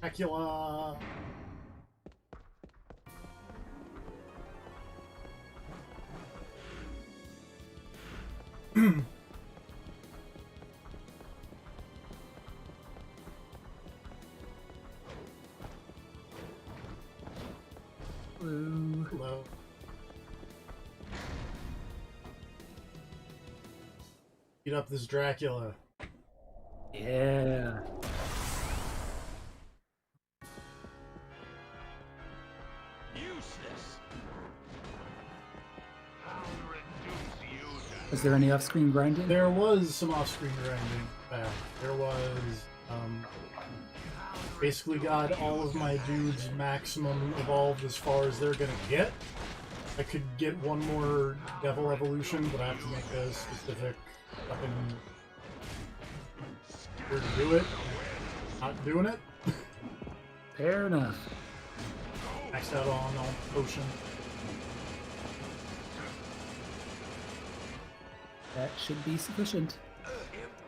Dracula. Hello. Hello. Beat up this Dracula. Yeah. Useless. I'll reduce you to Was there any off-screen grinding? There was some off-screen grinding back. There was, basically got all of my dudes maximum evolved as far as they're gonna get. I could get one more devil evolution, but I have to make a specific fucking where to do it. Not doing it. Fair enough. Maxed out on potion. That should be sufficient.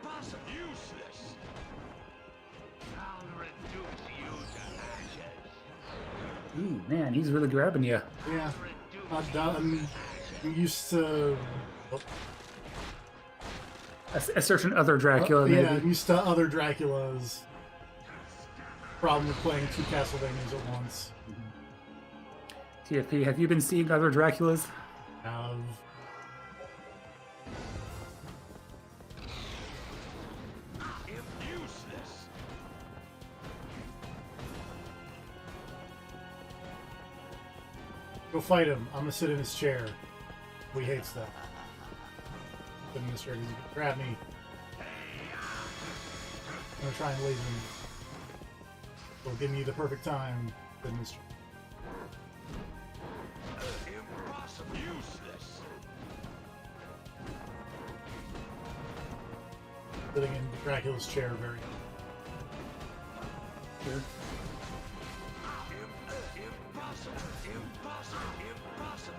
impossible. Useless. I'll reduce you to ashes. Ooh, man, he's really grabbing you. Yeah. Not done. I'm used to. Oh, A certain other Dracula, maybe. yeah, I'm used to other Draculas. Problem with playing two Castlevanias at once. TFP, have you been seeing other Draculas? Have Useless. go fight him. I'm gonna sit in his chair. He hates that. Sit in his chair. He's gonna grab me. I'm gonna try and leave him. He'll give me the perfect time. Sit in his chair. Impossible. Useless. Sitting in Dracula's chair very. Sure. Impossible. Impossible. Impossible.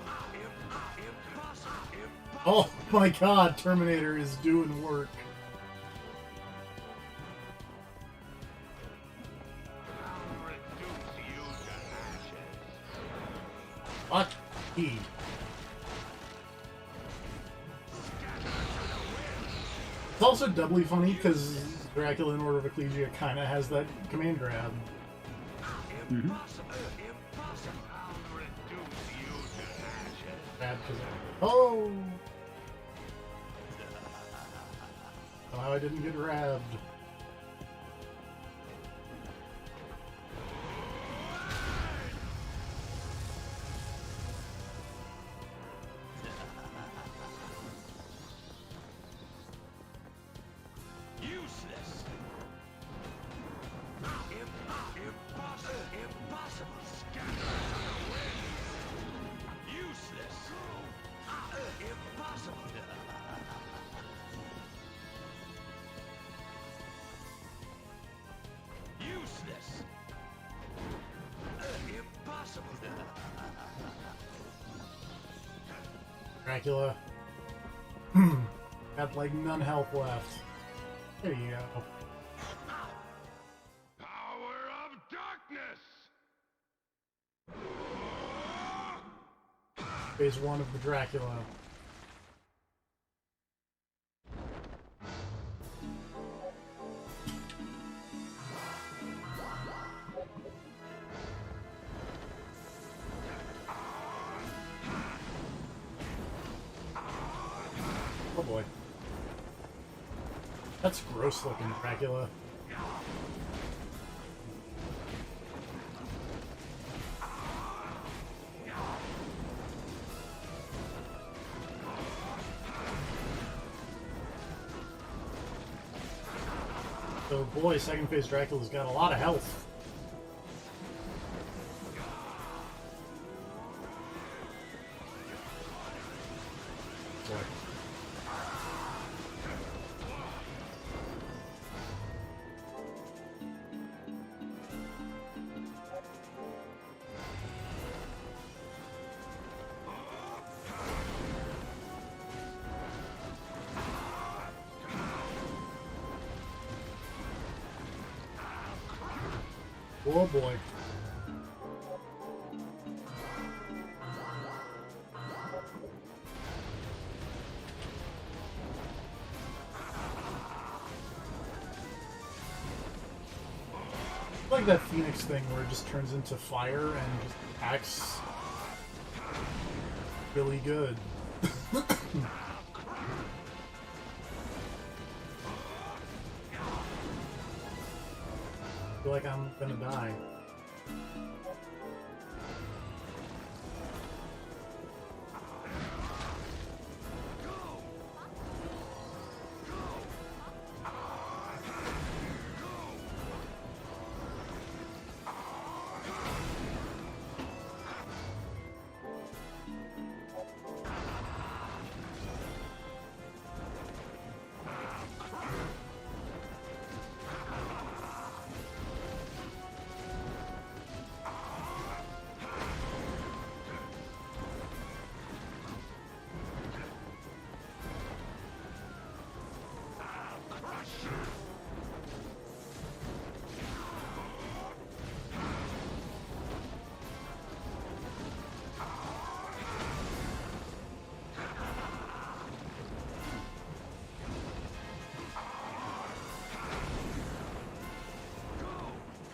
Impossible. Oh my god, Terminator is doing work. I'll reduce you to ashes. Fuck he. It's also doubly funny because Dracula in Order of Ecclesia kind of has that command grab. Impossible. Impossible. I'll reduce you to ashes. Bad oh! Somehow I didn't get grabbed. Useless. Impossible. Impossible. Scatter the wind. Useless. Impossible. Useless. Impossible. Dracula. Got like none health left. There you go. Power of darkness. Phase 1 of the Dracula. Oh boy. That's gross looking, Dracula. So boy, second phase Dracula's got a lot of health. Boy. Oh boy. I like that Phoenix thing where it just turns into fire and just attacks really good. I feel like I'm gonna die.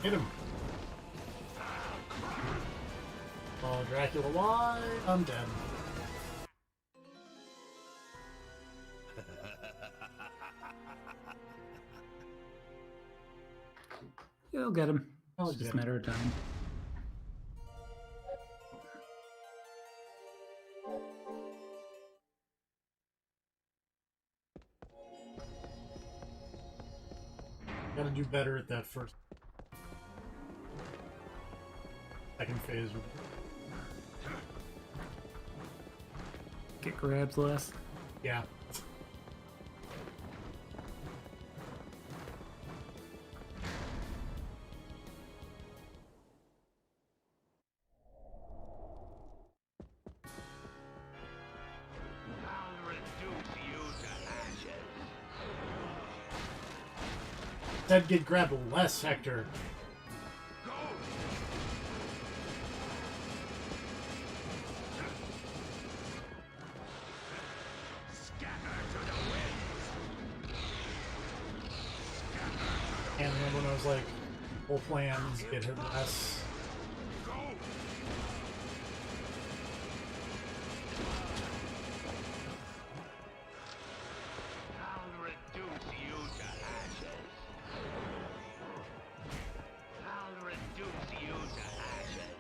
Hit him. Oh, Dracula, why? I'm dead. You'll get him. I'll It's just get a matter of time. Gotta do better at that first. Second phase. Get grabs less. Yeah. I'll reduce you to ashes. Said get grabbed less, Hector. Go! Scatter to the winds! And remember when I was like, whole plan is get hit less. Go! I'll reduce you to ashes. I'll reduce you to ashes.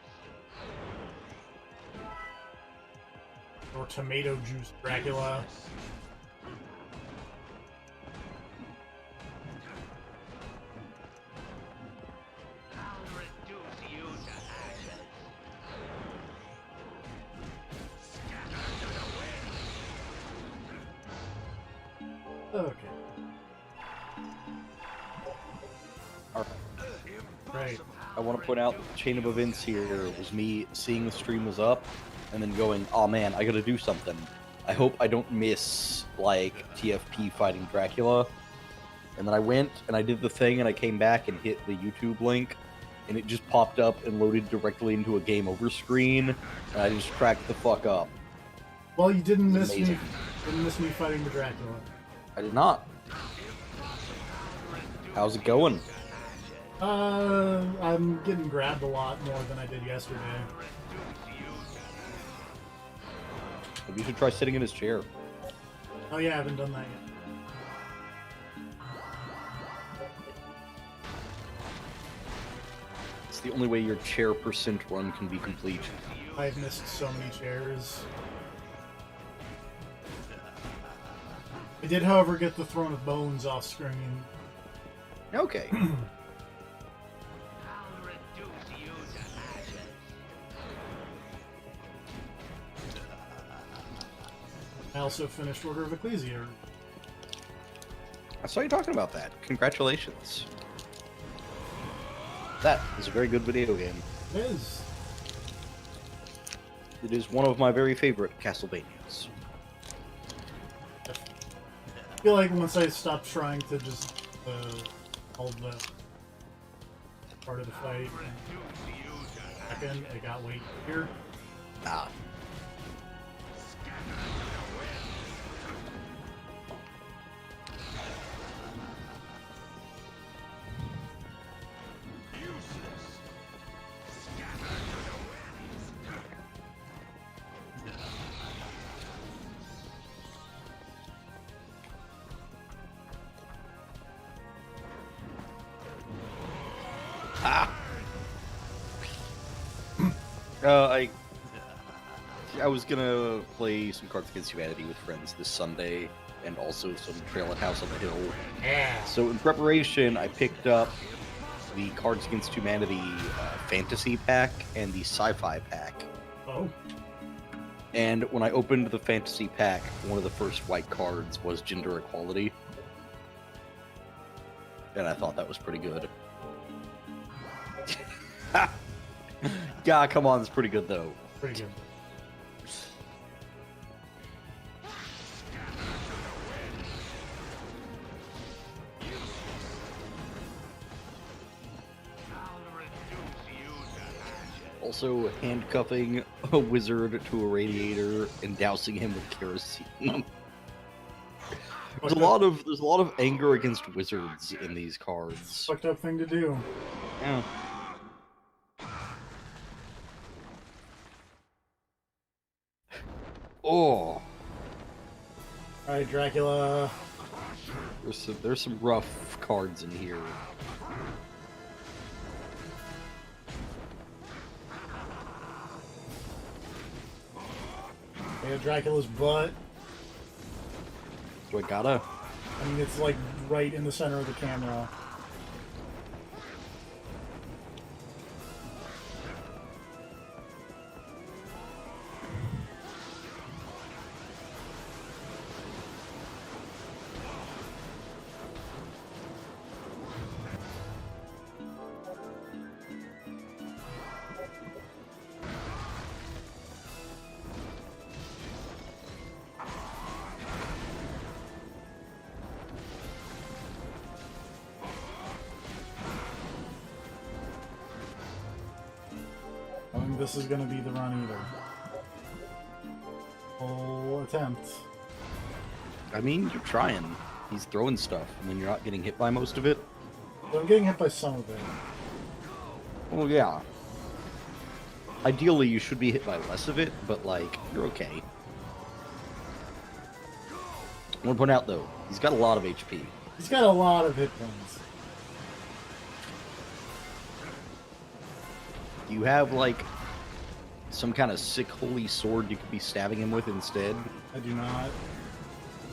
Or tomato juice, Dracula. I'll reduce you to ashes. Scatter to the wind! Okay. Alright. Right. I want to point out the chain of events here was me seeing the stream was up and then going, oh man, I gotta do something. I hope I don't miss, like, TFP fighting Dracula. And then I went and I did the thing and I came back and hit the YouTube link and it just popped up and loaded directly into a game over screen and I just cracked the fuck up. Well, you didn't miss me. Amazing. Didn't miss me fighting the Dracula. I did not. How's it going? I'm getting grabbed a lot more than I did yesterday. Maybe you should try sitting in his chair. Oh yeah, I haven't done that yet. It's the only way your chair percent run can be complete. I've missed so many chairs. I did, however, get the Throne of Bones off screen. Okay. I'll reduce you to ashes. I also finished Order of Ecclesia. I saw you talking about that. Congratulations. That is a very good video game. It is. It is one of my very favorite Castlevanias. I feel like once I stopped trying to just hold the part of the fight. Second, I got weight here. Ah. I was gonna play some Cards Against Humanity with friends this Sunday, and also some Trail at House on the Hill. Yeah. So in preparation, I picked up the Cards Against Humanity Fantasy Pack and the Sci-Fi Pack. Oh. And when I opened the Fantasy Pack, one of the first white cards was Gender Equality. And I thought that was pretty good. Yeah, come on, it's pretty good though. Pretty good. Also, handcuffing a wizard to a radiator and dousing him with kerosene. There's a lot of anger against wizards in these cards. Fucked up thing to do. Yeah. Oh. Alright, Dracula. There's some rough cards in here. Yeah, Dracula's butt. Do I gotta? I mean, it's like right in the center of the camera. I don't think this is gonna be the run either. Full attempt. I mean, you're trying. He's throwing stuff. I mean, you're not getting hit by most of it. But I'm getting hit by some of it. Well, yeah. Ideally, you should be hit by less of it, but, like, you're okay. I want to point out, though, he's got a lot of HP. He's got a lot of hit points. Do you have, like, some kind of sick holy sword you could be stabbing him with instead? I do not.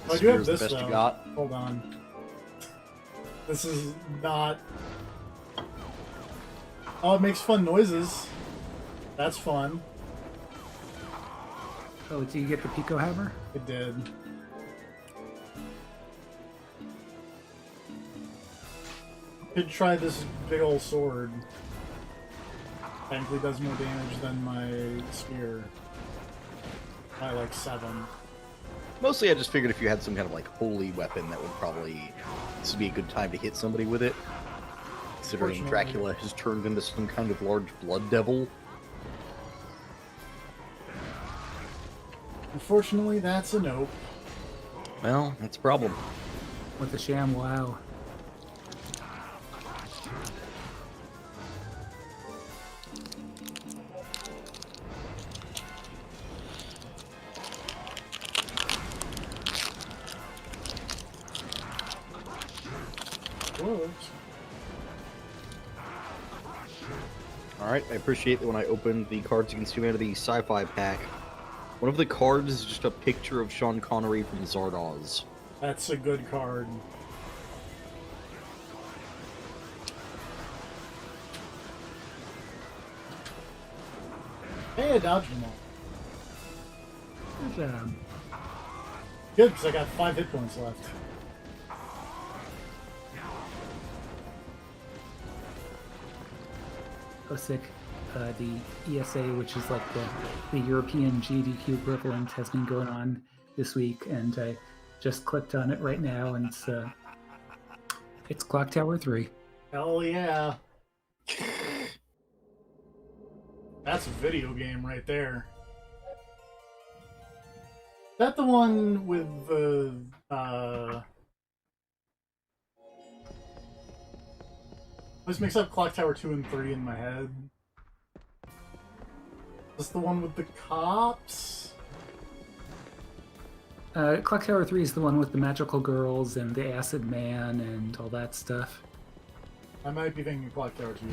The I do have spear's the this, best though. you got? Hold on. This is not... Oh, it makes fun noises. That's fun. Oh, did you get the Pico Hammer? It did. Could try this big old sword. Thankfully does more damage than my spear. By like 7. Mostly I just figured if you had some kind of, like, holy weapon, that would probably... This would be a good time to hit somebody with it. Considering Dracula has turned into some kind of large blood devil. Unfortunately, that's a nope. Well, that's a problem. With the sham, wow. Works. Alright, I appreciate that when I opened the Cards Against Humanity Sci-Fi Pack, one of the cards is just a picture of Sean Connery from Zardoz. That's a good card. Hey, I dodged them all. Good job. Good, because I got 5 hit points left. OSIC, the ESA, which is like the European GDQ equivalent, has been going on this week, and I just clicked on it right now, and it's Clock Tower 3. Hell yeah. That's a video game right there. Is that the one with the I always mix up Clock Tower 2 and 3 in my head. Is this the one with the cops? Clock Tower 3 is the one with the magical girls and the acid man and all that stuff. I might be thinking Clock Tower 2.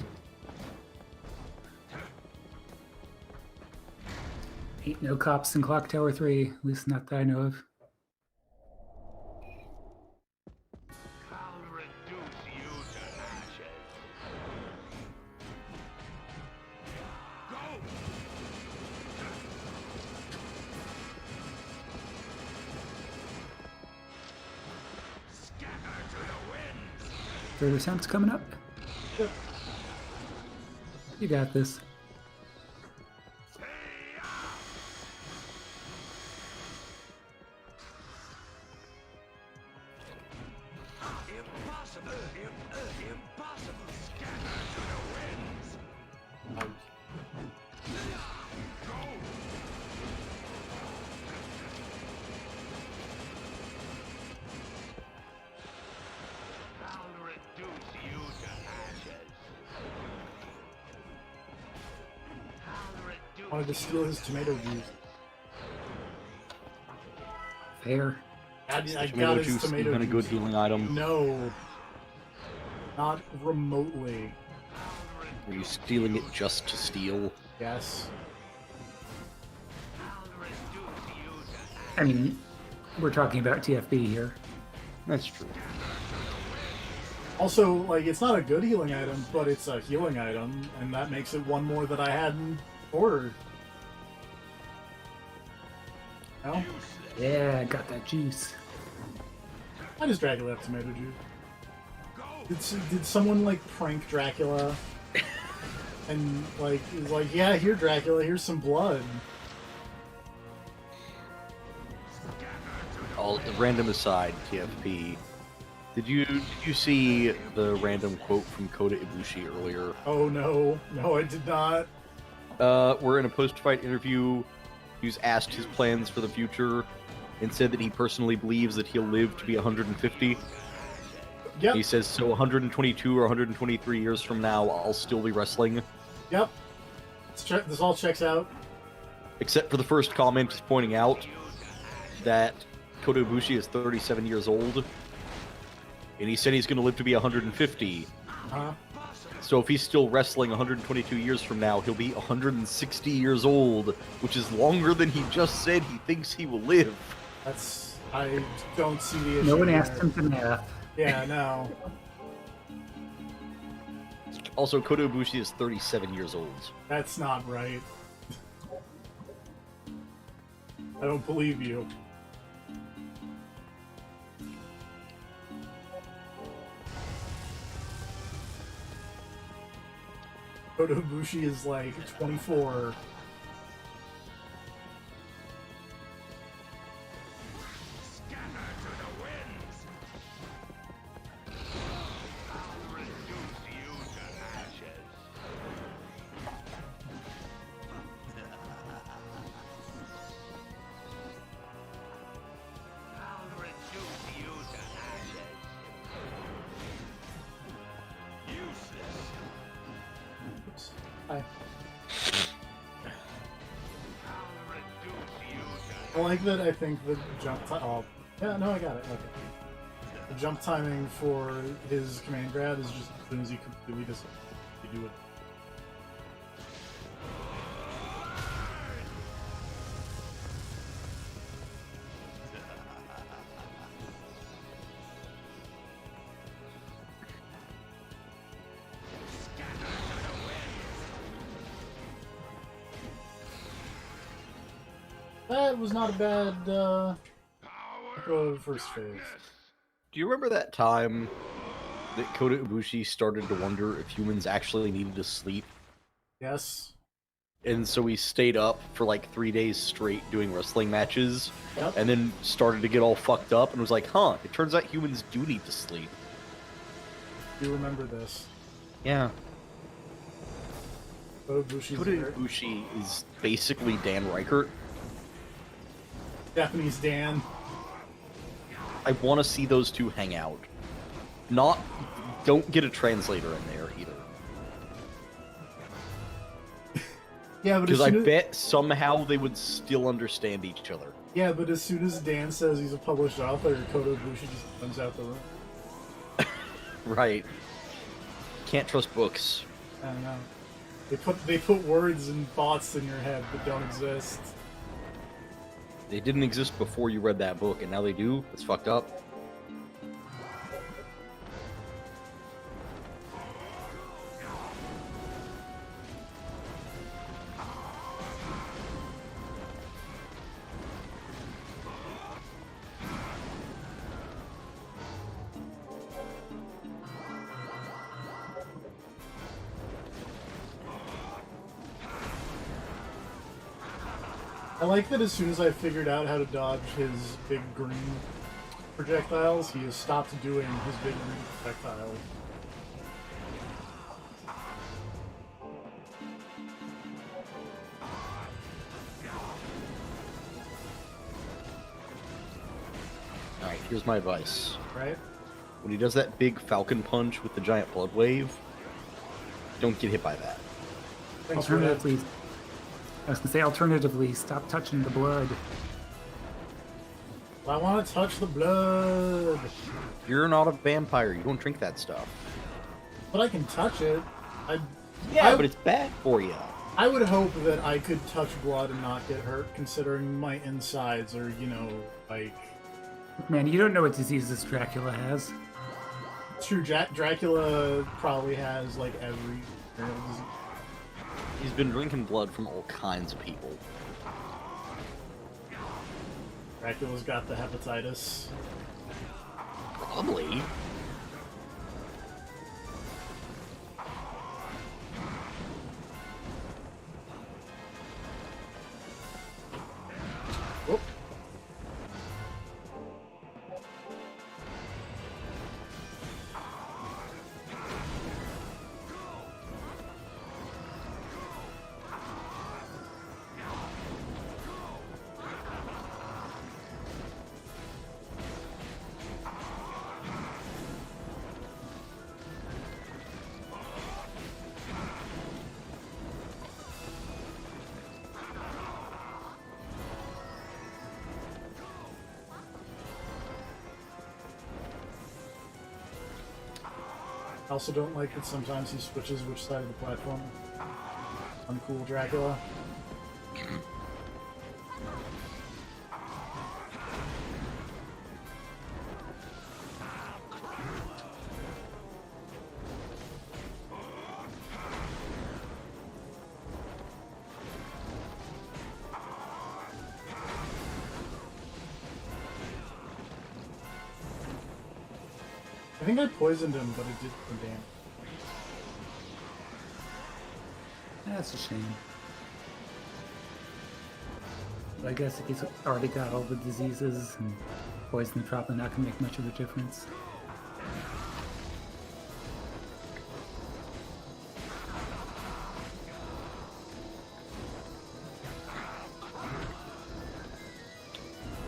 Ain't no cops in Clock Tower 3, at least not that I know of. I'll reduce you to ashes. Go! Scatter to the winds! Third attempt's coming up. Yep. You got this. Impossible! Impossible! Scatter to the winds! Go! I'll reduce you to ashes. I'll reduce Wanted to steal his tomato juice. Fair. I Tomato got his juice tomato even a good juice. healing item. No. Not remotely. Are you stealing it just to steal? Yes. I'll reduce you to ashes. I mean, we're talking about TFB here. That's true. Also, like, it's not a good healing item, but it's a healing item, and that makes it one more that I hadn't ordered. No? Yeah, I got that juice. Why does Dracula have tomato juice? Did someone, like, prank Dracula? And, like, he's like, yeah, here, Dracula, here's some blood. All random aside, TFP. Did you see the random quote from Kota Ibushi earlier? Oh, no. No, I did not. We're in a post-fight interview. He was asked his plans for the future and said that he personally believes that he'll live to be 150. Yep. He says, so 122 or 123 years from now, I'll still be wrestling. Yep. This all checks out. Except for the first comment pointing out that Kota Ibushi is 37 years old. And he said he's going to live to be 150. Huh? So if he's still wrestling 122 years from now, he'll be 160 years old, which is longer than he just said he thinks he will live. That's... I don't see the issue No one there. asked him to math. Yeah, no. Also, Kota Ibushi is 37 years old. That's not right. I don't believe you. Kota Ibushi is like 24. Scatter to the winds! I'll reduce you to ashes. I'll reduce you to ashes. Useless. Oops. Hi. I'll reduce you to I like that. I think the jump time. Oh, yeah, no, I got it. Okay. The jump timing for his command grab is just as soon as he completely does you do it. That was not a bad echo of the first phase. Do you remember that time that Kota Ibushi started to wonder if humans actually needed to sleep? Yes. And so he stayed up for like 3 days straight doing wrestling matches, Yep. and then started to get all fucked up and was like, huh, it turns out humans do need to sleep. Do you remember this? Yeah. Bushi's Kota Ibushi is basically Dan Reichert. Japanese Dan. I want to see those two hang out. Don't get a translator in there either. Yeah, but Because I bet somehow they would still understand each other. Yeah, but as soon as Dan says he's a published author, Kota Ibushi just runs out the room. Right. Can't trust books. I don't know. They put words and thoughts in your head that don't exist. They didn't exist before you read that book, and now they do? It's fucked up. I like that as soon as I figured out how to dodge his big green projectiles, he has stopped doing his big green projectiles. Alright, here's my advice. Right? When he does that big falcon punch with the giant blood wave, don't get hit by that. Thanks for that. Alternatively, I was gonna say alternatively, stop touching the blood. I want to touch the blood. You're not a vampire. You don't drink that stuff. But I can touch it. Yeah, but it's bad for you. I would hope that I could touch blood and not get hurt, considering my insides are, you know, like... Man, you don't know what diseases Dracula has. True, Dracula probably has, like, every... He's been drinking blood from all kinds of people. Dracula's got the hepatitis. Probably. Whoop. I also don't like that sometimes he switches which side of the platform. Uncool Dracula. I think I poisoned him, but it did some damage. That's a shame. But I guess if he's already got all the diseases, and poison is probably not going to make much of a difference.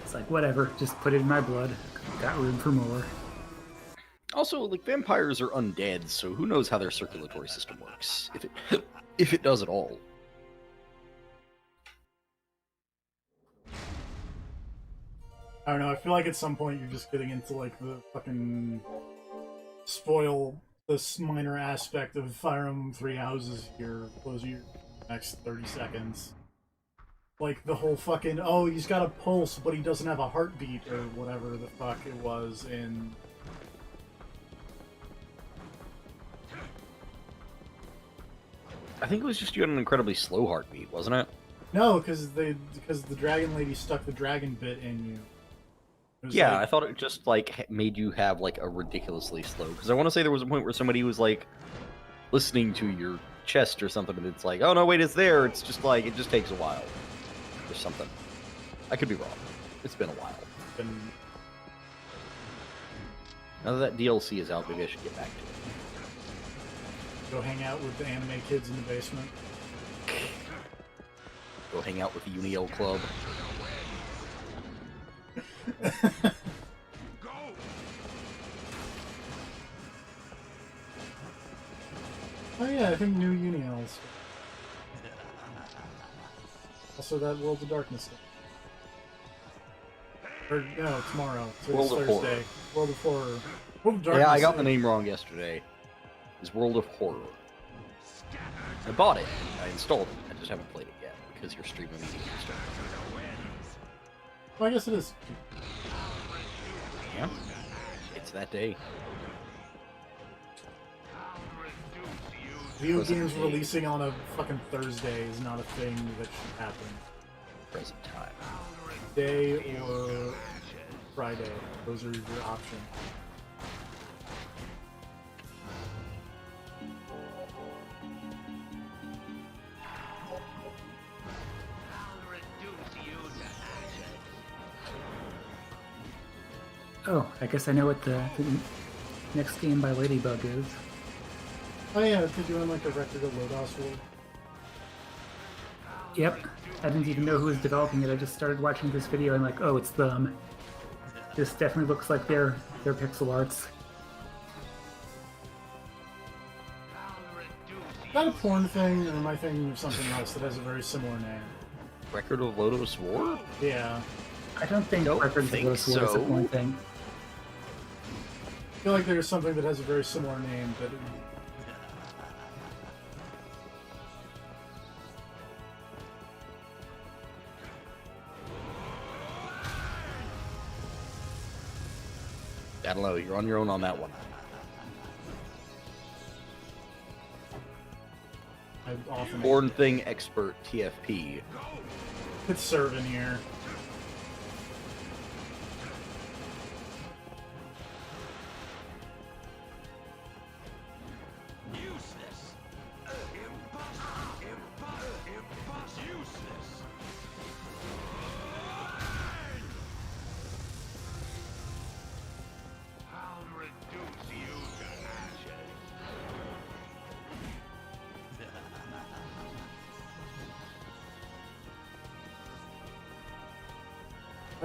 It's like, whatever, just put it in my blood. Got room for more. Also, like, vampires are undead, so who knows how their circulatory system works, if it does at all. I don't know, I feel like at some point you're just getting into, like, the fucking... spoil this minor aspect of Fire Emblem Three Houses here, close your next 30 seconds. Like, the whole fucking, oh, he's got a pulse, but he doesn't have a heartbeat, or whatever the fuck it was in... I think it was just you had an incredibly slow heartbeat, wasn't it? No, because the dragon lady stuck the dragon bit in you. It was Yeah, like- I thought it just, like, made you have, like, a ridiculously slow... Because I want to say there was a point where somebody was, like, listening to your chest or something, and it's like, oh, no, wait, it's there. It's just, like, it just takes a while. Or something. I could be wrong. It's been a while. and Now that DLC is out, maybe I should get back to it. go hang out with the anime kids in the basement. Go hang out with the Uniel Club. Oh yeah, I think new Uniels. Also that World of Darkness thing. Or, no, tomorrow. So World it's of Thursday. Horror. World of Horror. World of Darkness. Yeah, I got the name wrong yesterday. It's World of Horror. I bought it. I installed it. I just haven't played it yet because you're streaming immediately. Well, I guess it is. Yeah. It's that day. Video Present games day. releasing on a fucking Thursday is not a thing that should happen. Present time. Day or Friday. Those are your options. Oh, I guess I know what the next game by Ladybug is. Oh yeah, they're doing like a record of Lodos World. Yep. I didn't even know who was developing it. I just started watching this video and like, oh, it's them. This definitely looks like their pixel arts. Is that a porn thing, or am I thinking of something else that has a very similar name? Record of Lodos War? Yeah. I don't think Don't Records think of Lotus War is a so. porn thing. I feel like there's something that has a very similar name, but I don't know. You're on your own on that one. I often Porn thing expert TFP. could serve in here.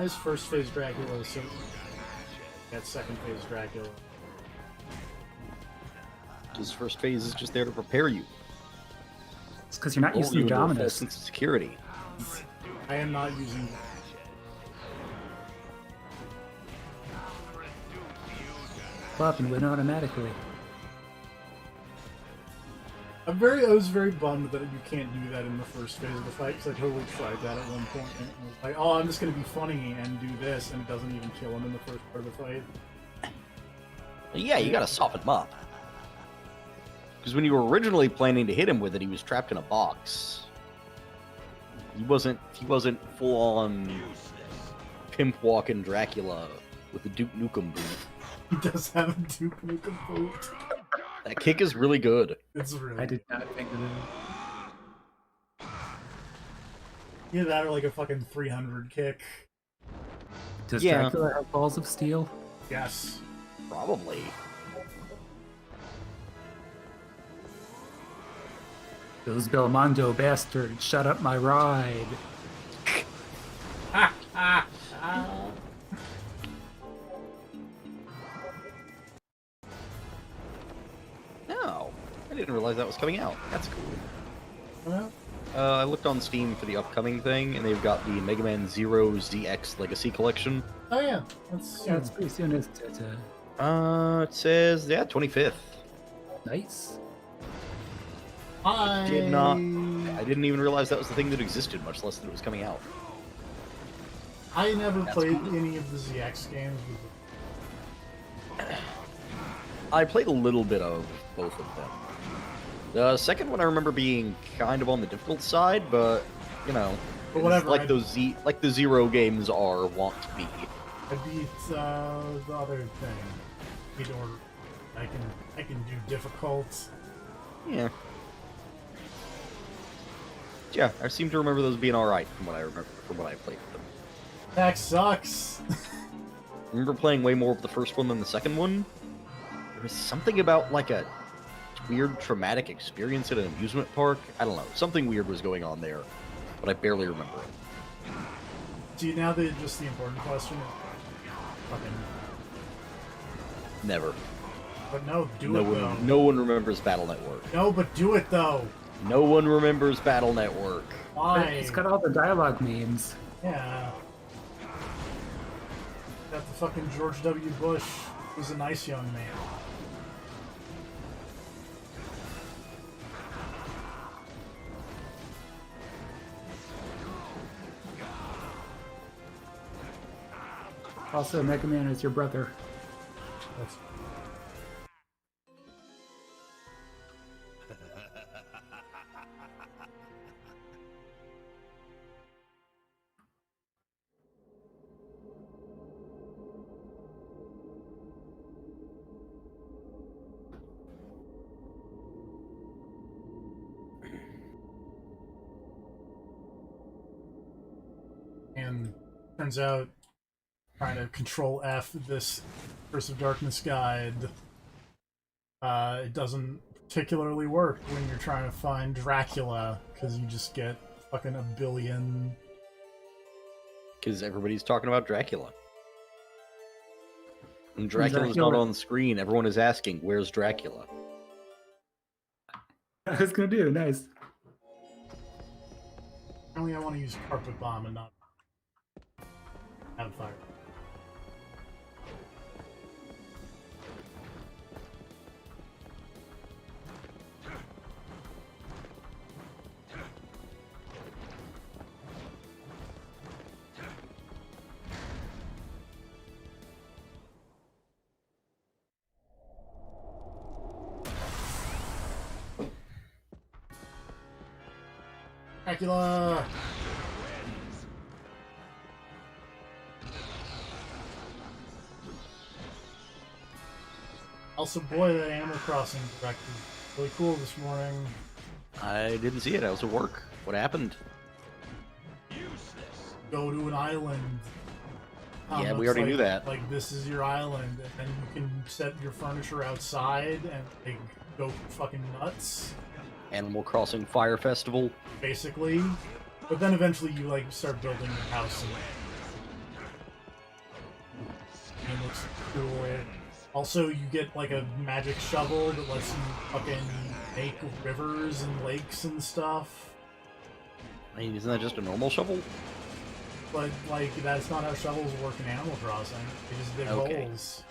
Why is first phase Dracula so... That second phase Dracula. His first phase is just there to prepare you. It's because you're not Lull using you into a false Dominus. sense of security. I am not using... Up and win automatically. I was very bummed that you can't do that in the first phase of the fight, because I totally tried that at one point, and it was like, oh, I'm just going to be funny and do this, and it doesn't even kill him in the first part of the fight. Well, yeah, you gotta soften him up. Because when you were originally planning to hit him with it, he was trapped in a box. He wasn't full on pimp walking Dracula with the Duke Nukem boot. He does have a Duke Nukem boot. That kick is really good. It's really... I did not think of it. Either that or like a fucking 300 kick. Does Yeah. Dracula have balls of steel? Yes. Probably. Those Belmondo bastards shut up my ride. No, I didn't realize that was coming out. That's cool. Well, I looked on Steam for the upcoming thing, and they've got the Mega Man Zero ZX Legacy Collection. oh yeah. That's... Yeah, it's pretty soon. It's It says, yeah, 25th. nice. I I didn't even realize that was the thing that existed, much less that it was coming out. I never That's played cool. any of the ZX games. I played a little bit of both of them. The second one I remember being kind of on the difficult side, but you know, But it's whatever, like I- those like the Zero games are wont to be. I beat the other thing. Beat order. I can do difficult. Yeah. Yeah, I seem to remember those being all right from what I remember from when I played them. That sucks. I remember playing way more of the first one than the second one. There was something about like a weird traumatic experience at an amusement park. I don't know. Something weird was going on there. but I barely remember it. See, now that just the important question is fucking... Never. But no, do No it, though. one, no one remembers Battle Network. No, but do it, though. No one remembers Battle Network. Why? It's got all the dialogue memes. Yeah. Got the fucking George W. Bush, who's a nice young man. Also, Mega Man is your brother. That's... And turns out, trying to control F this Curse of Darkness guide, it doesn't particularly work when you're trying to find Dracula, because you just get fucking a billion. Because everybody's talking about Dracula. When Dracula's Dracula. not on the screen, everyone is asking, where's Dracula? I was gonna do, nice. Apparently I want to use Carpet Bomb and not have fire. Dracula! Also, boy, that Animal Crossing direct was really cool this morning. I didn't see it. I was at work. What happened? Go to an island. Yeah, we Looks already knew that. Like, this is your island, and then you can set your furniture outside and like, go fucking nuts, Animal Crossing Fire Festival. basically. But then eventually you like start building your house and it looks cool. Also, you get like a magic shovel that lets you fucking make rivers and lakes and stuff. I mean, isn't that just a normal shovel? But like that's not how shovels work in Animal Crossing. They just dig Okay. holes.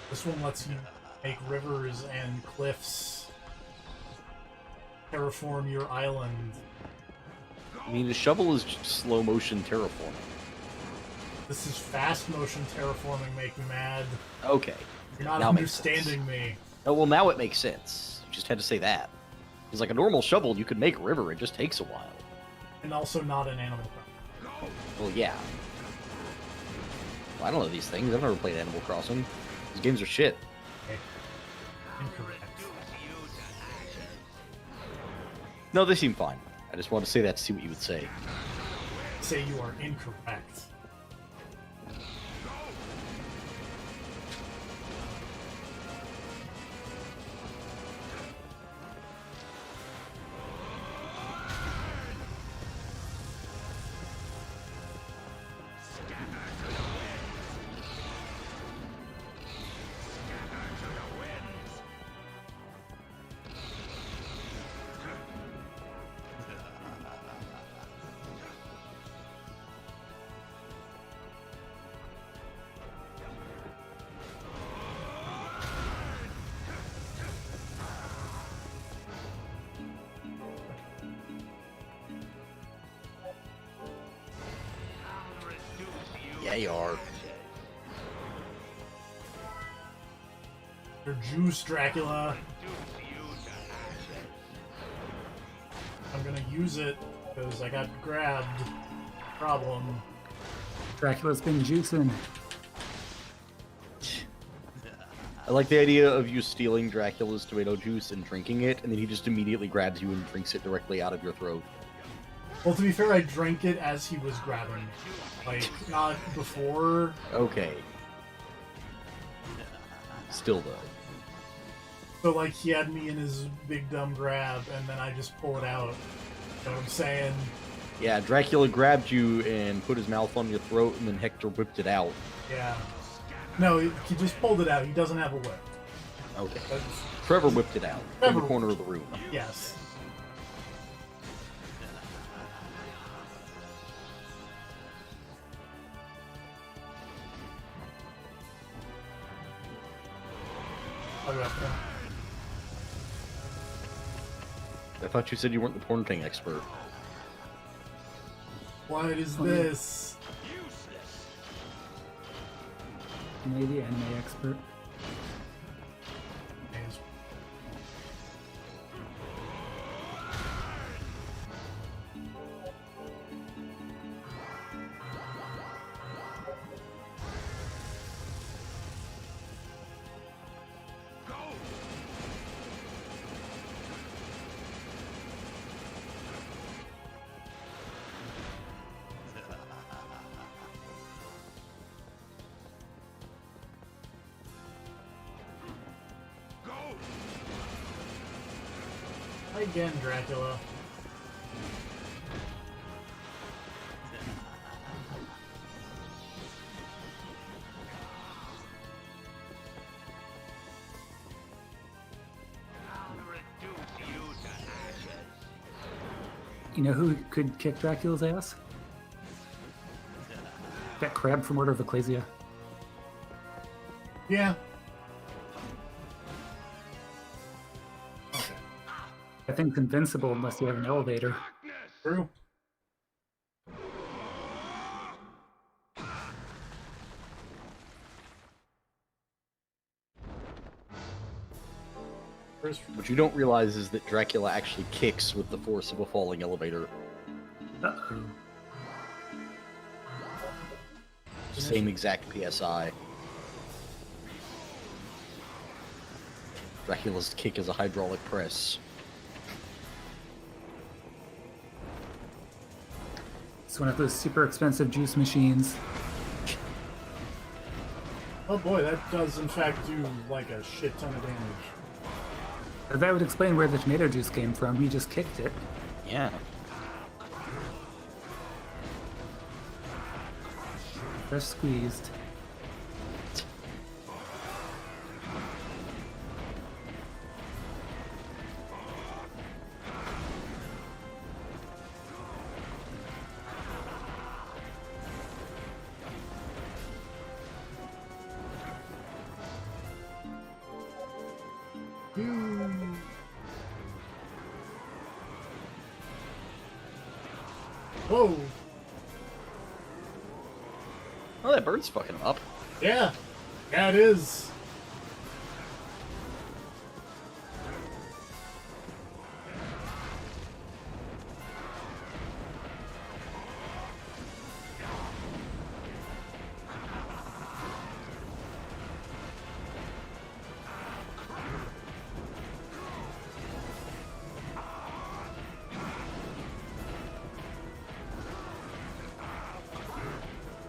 This one lets you make rivers and cliffs. Terraform your island. I mean, the shovel is just slow motion terraforming. This is fast motion terraforming. Make me mad. Okay. You're not Now it makes sense. understanding me. Oh, well, now it makes sense. You just had to say that. Because, like, a normal shovel, you could make a river. It just takes a while. And also not an Animal Crossing. Well, yeah. Well, I don't know these things. I've never played Animal Crossing. These games are shit. Okay. Incorrect. No, they seem fine. I just wanted to say that to see what you would say. Say you are incorrect. Yeah, you are. Your juice, Dracula. I'm gonna use it because I got grabbed. Problem. Dracula's been juicing. I like the idea of you stealing Dracula's tomato juice and drinking it, and then he just immediately grabs you and drinks it directly out of your throat. Well, to be fair, I drank it as he was grabbing me. Like, not before. Okay. Still, though. So, like, he had me in his big dumb grab, and then I just pull it out. You know what I'm saying? Yeah, Dracula grabbed you and put his mouth on your throat, and then Hector whipped it out. Yeah. No, he just pulled it out. He doesn't have a whip. Okay. That's- Trevor whipped it out from Trevor the corner of the room. Yes. I'll go after him. I thought you said you weren't the porn king expert. What is this? Maybe anime expert. Again, Dracula. I'll reduce you to ashes. You know who could kick Dracula's ass? That crab from Order of Ecclesia. Yeah. That thing's invincible unless you have an elevator. True. First, What you don't realize is that Dracula actually kicks with the force of a falling elevator. Uh-oh. Same exact PSI. Dracula's kick is a hydraulic press. It's one of those super expensive juice machines. oh boy, that does in fact do like a shit ton of damage. That would explain where the tomato juice came from. He just kicked it. Yeah. Fresh squeezed. Whoa! Oh, that bird's fucking him up. Yeah! Yeah, it is!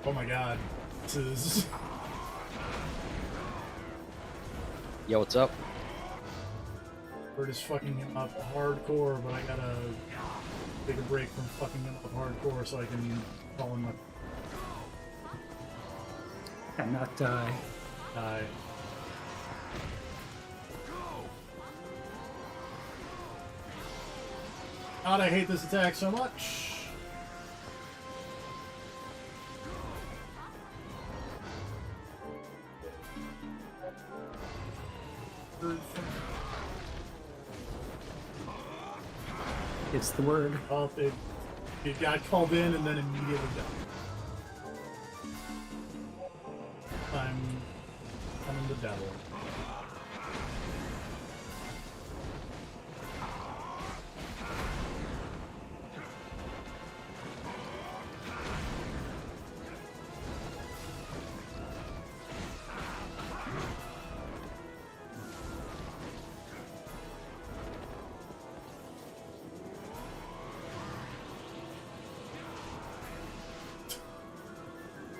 Oh my god. This is... Yo, what's up? We're just fucking him up hardcore, but I gotta take a break from fucking him up hardcore so I can call him And not die. die. God, I hate this attack so much. It's the word. Oh, it got called in and then immediately died. I'm the devil.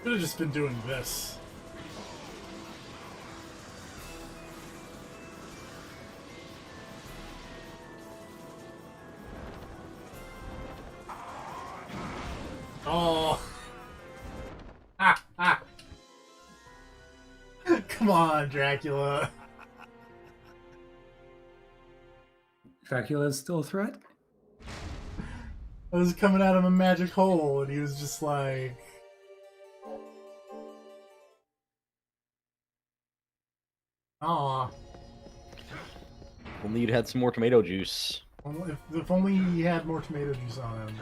Could have just been doing this. Come on, Dracula. Dracula is still a threat? I was coming out of a magic hole, and he was just like... Aw. Only you'd had some more tomato juice. If only he had more tomato juice on him.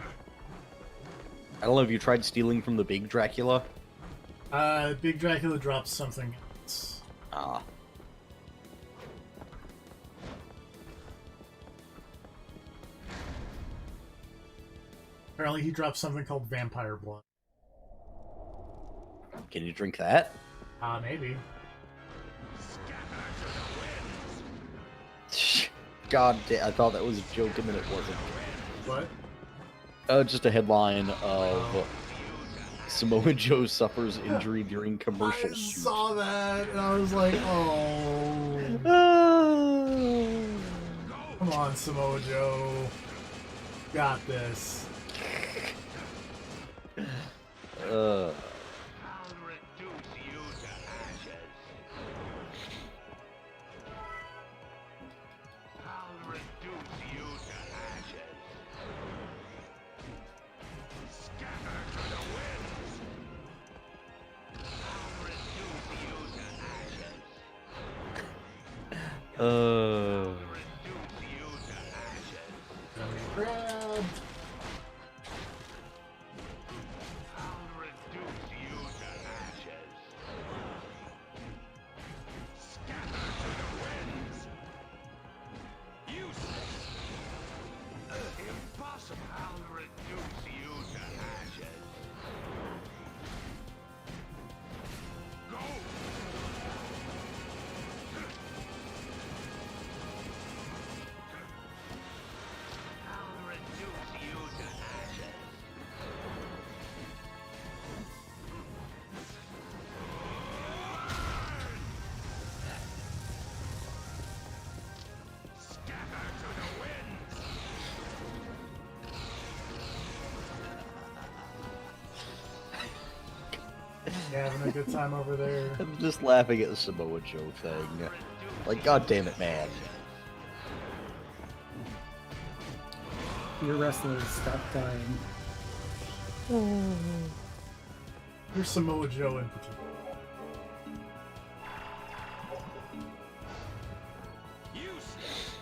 I don't know if you tried stealing from the big Dracula. Big Dracula drops something else. Ah. Apparently he drops something called vampire blood. Can you drink that? Maybe. God damn, I thought that was a joke and then it wasn't. What? Just a headline of Samoa Joe suffers injury during commercial I shoot. saw that, and I was like, oh. Come on, Samoa Joe. Got this. I'll reduce you to ashes. I'll reduce you to ashes. Scatter to the winds. I'll reduce you to ashes. I'll reduce you to ashes. Grab. I'll reduce you to ashes. Scatter to the winds. Useless. Impossible. I'll reduce you to ashes. Go. I'll reduce you to ashes. Scatter to the winds. You having a good time over there? I'm just laughing at the Samoa Joe thing. Like, god damn it, man. Your wrestlers, stop dying. Here's Samoa Joe in particular. Useless.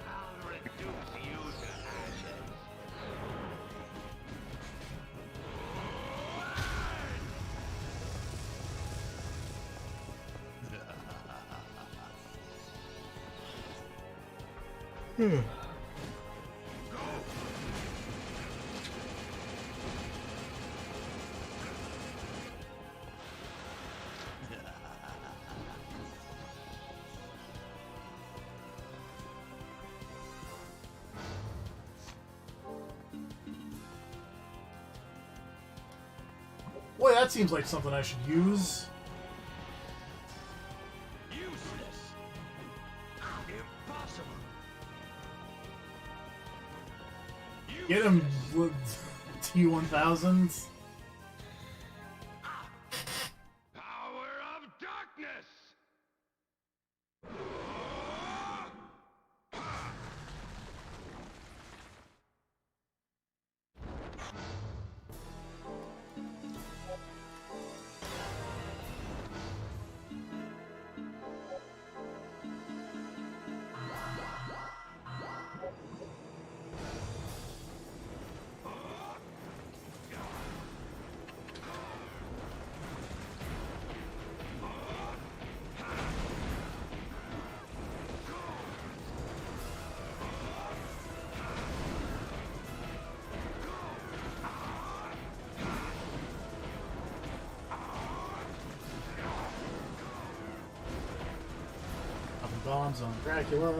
I'll reduce you to ashes. Boy, that seems like something I should use. Useless. Impossible. Get him, T-1000s. Power of darkness. Dropping bombs on Dracula.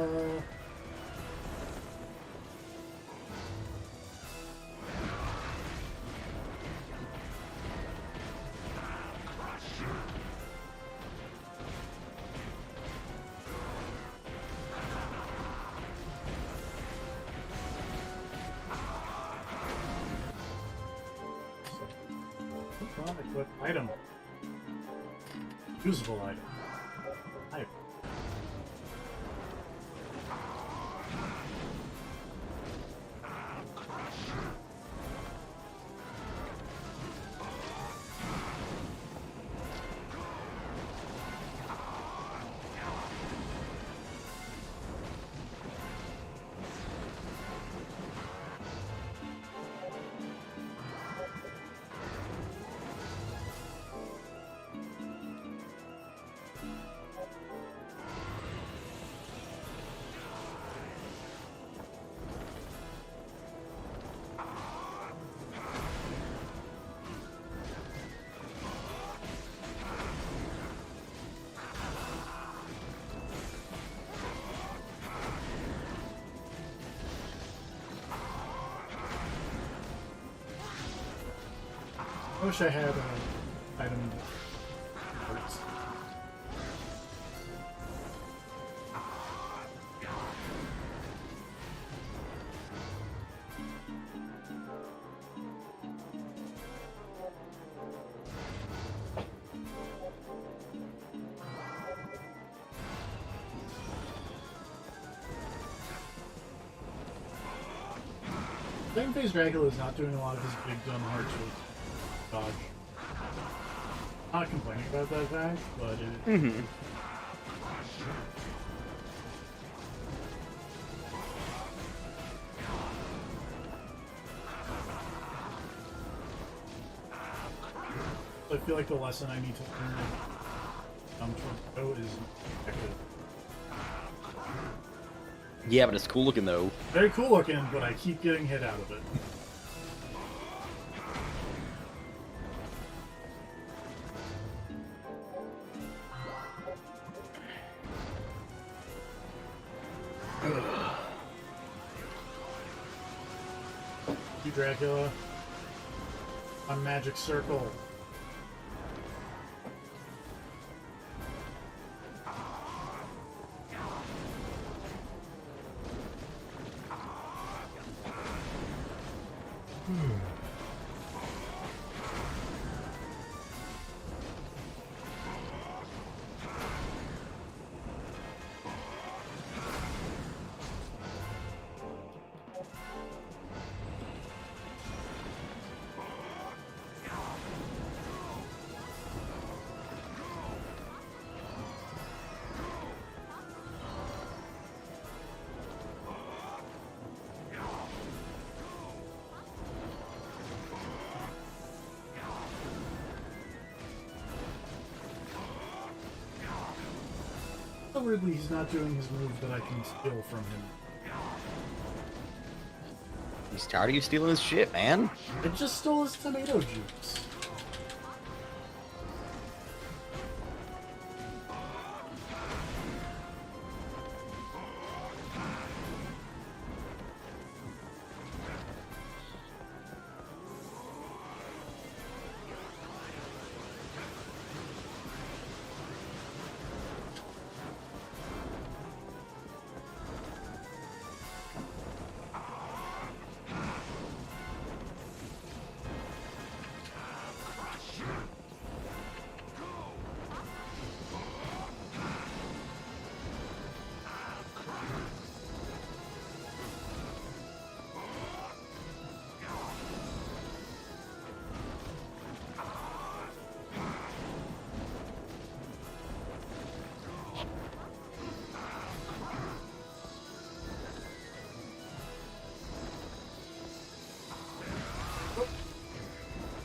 Equip item. Usable item. I wish I had an item. Parts. Second phase Dracula is not doing a lot of his big dumb hearts with dodge. Not complaining about that fact, but it. Mm-hmm. I feel like the lesson I need to learn tornado is effective. Yeah, but it's cool looking though. Very cool looking, but I keep getting hit out of it. You Dracula. On Magic Circle. So weirdly, he's not doing his move that I can steal from him. He's tired of you stealing his shit, man. I just stole his tomato juice.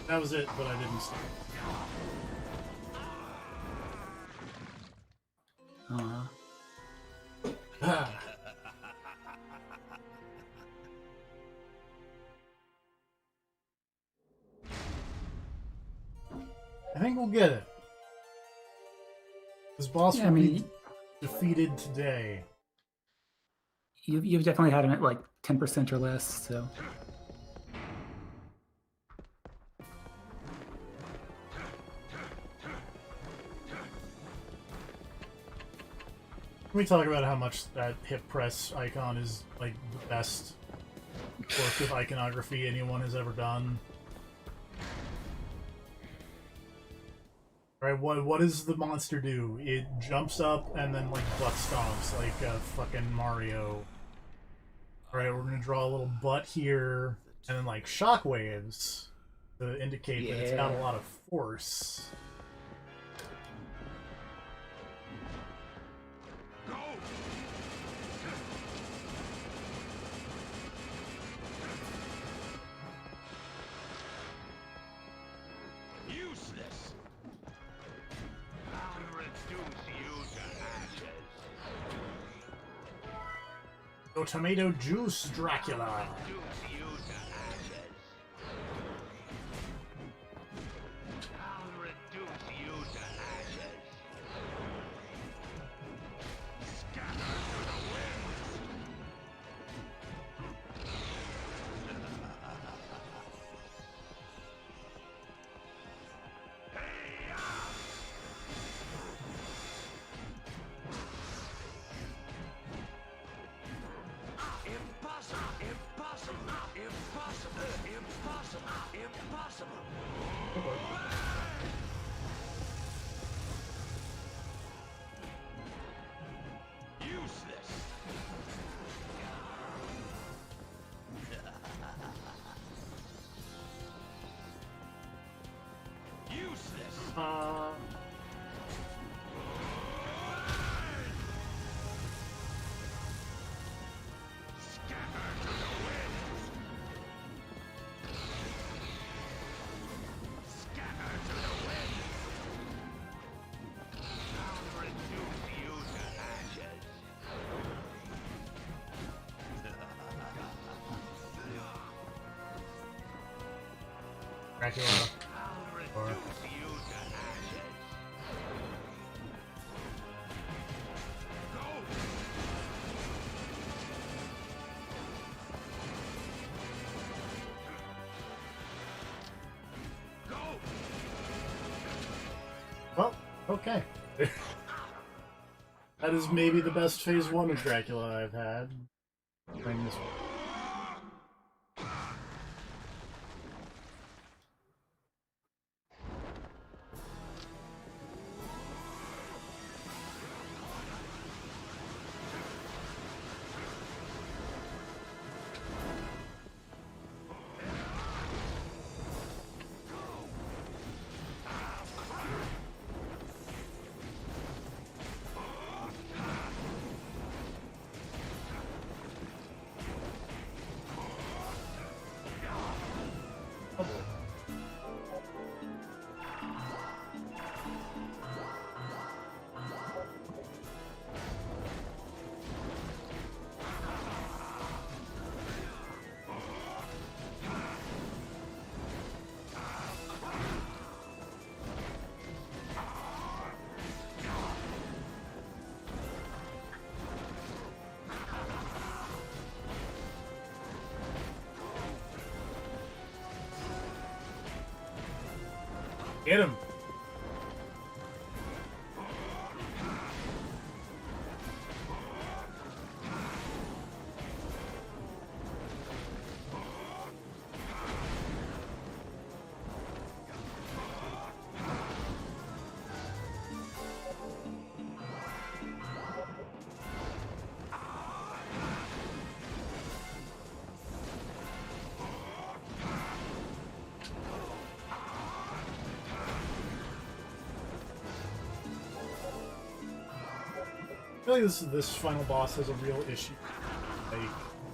That was it, but I didn't stop. I think we'll get it. This boss will be defeated today. You've definitely had him at like 10% or less, so. Can we talk about how much that hip press icon is like the best work of iconography anyone has ever done? Right, what does the monster do? It jumps up and then like butt stomps like fucking Mario. Alright, we're gonna draw a little butt here, and then like shockwaves to indicate that it's got a lot of force. Useless. I'll reduce you to ashes. Go tomato juice, Dracula. Reduce you to ashes. I'll reduce you to ashes. Scatter to the winds. Impossible! Impossible! Impossible! Impossible! Impossible! Useless! Useless! Scatter to the winds! Scatter to the winds! I'll reduce you to ashes. Dracula. I'll reduce you to ashes. Go! Go! Well, okay. That is maybe the best phase 1 of Dracula I've had. Playing this one. Get him! I feel like this final boss has a real issue, like,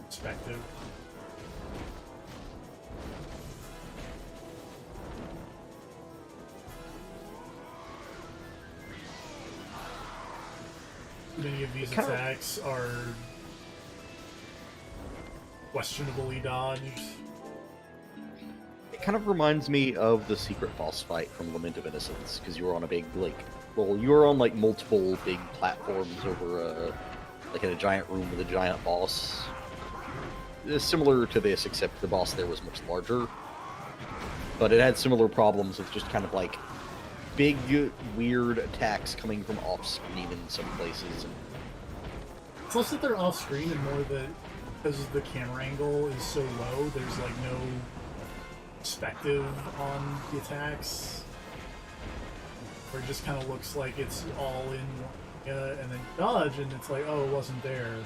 perspective. Many of these attacks are questionably dodged. It kind of reminds me of the secret boss fight from Lament of Innocence, because you were on a big, like, well, you were on, like, multiple big platforms over, like, in a giant room with a giant boss. It's similar to this, except the boss there was much larger. But it had similar problems with just kind of, like, big, weird attacks coming from off-screen in some places. It's less that they're off-screen and more that because the camera angle is so low, there's, like, no perspective on the attacks. where it just kind of looks like it's all in one area, and then you dodge, and it's like, oh, it wasn't there.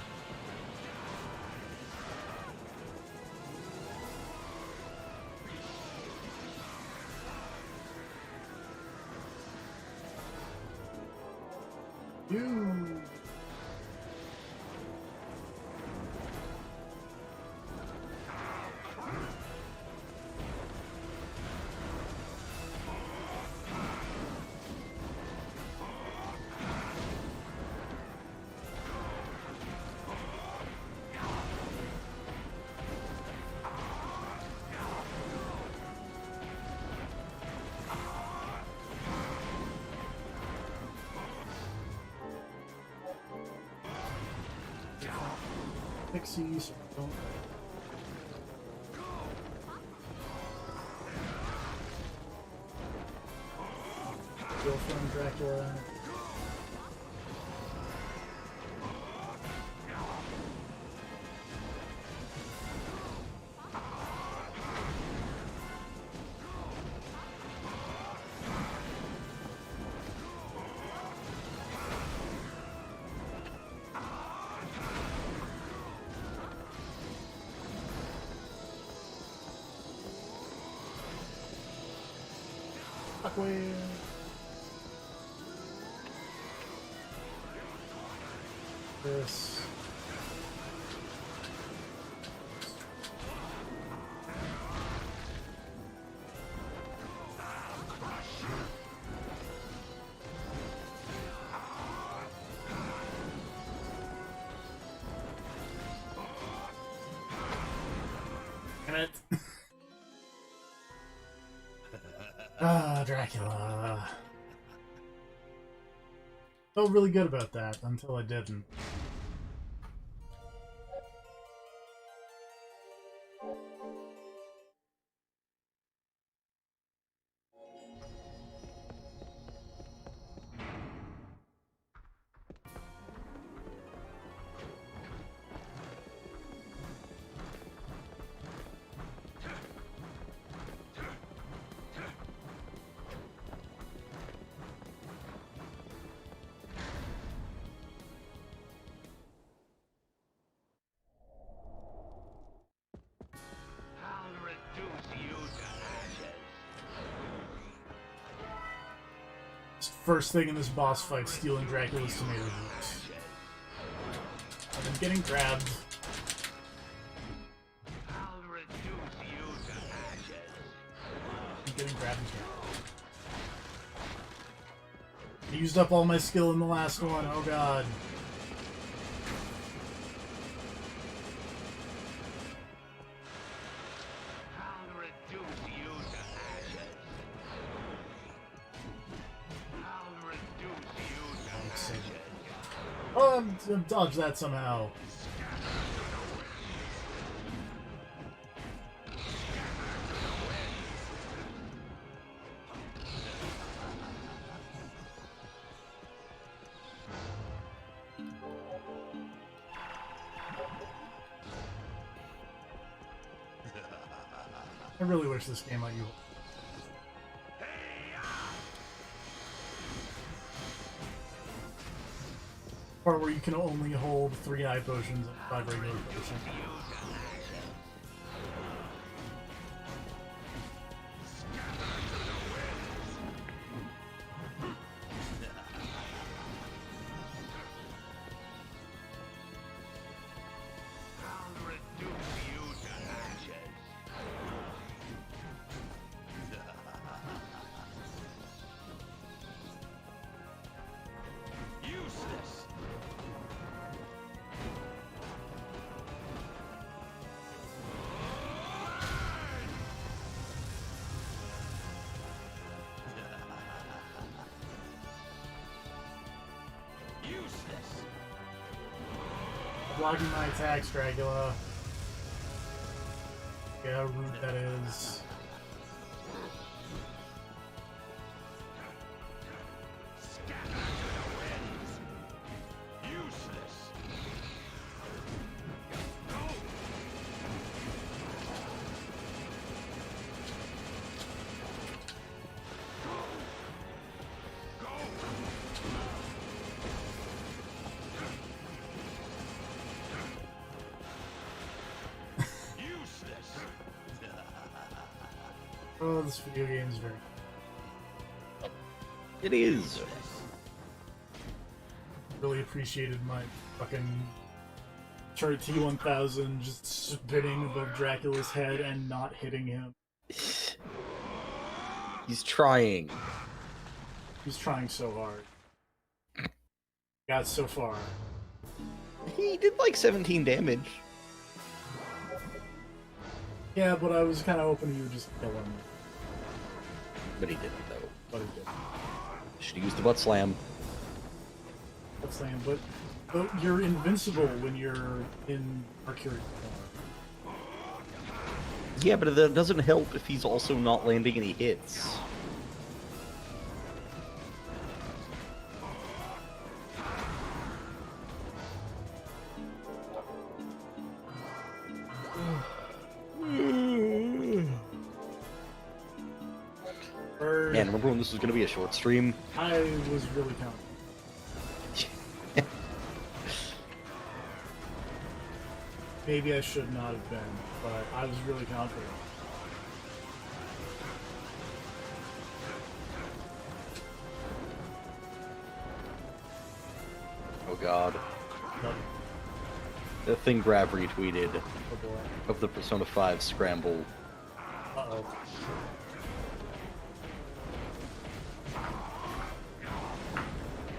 You. Pixies. Don't. Go from Dracula. Away. This. Damn it. Ah, Dracula. Felt really good about that until I didn't. I'll reduce you to ashes. First thing in this boss fight, stealing Dracula's tomato juice. And then getting grabbed. I'll reduce you to ashes. And getting grabbed again. I used up all my skill in the last one, oh god. I'll reduce you to ashes. I'll reduce you to ashes. Oh, dodge that somehow. I really wish this game let you. Part where you can only hold 3 eye potions and 5 regular potions. I'll reduce you to ashes. Useless. Useless. Blocking my attacks, Dracula. Yeah, how rude that is. Scatter to the winds. Useless. Go. Go. Oh, this video game is very. It is. Really appreciated my fucking chart T1000 just spinning above Dracula's head and not hitting him. He's trying. He's trying so hard. Got so far. He did like 17 damage. Yeah, but I was kind of hoping you would just kill him. But he didn't, though. But he did. Should have used the butt slam. That's saying, but you're invincible when you're in Mercury form. Yeah, but that doesn't help if he's also not landing any hits. Man, remember when this was going to be a short stream? I was really counting. Maybe I should not have been, but I was really confident. Oh god. But, The thing Grav retweeted oh boy. of the Persona 5 scramble. Uh-oh.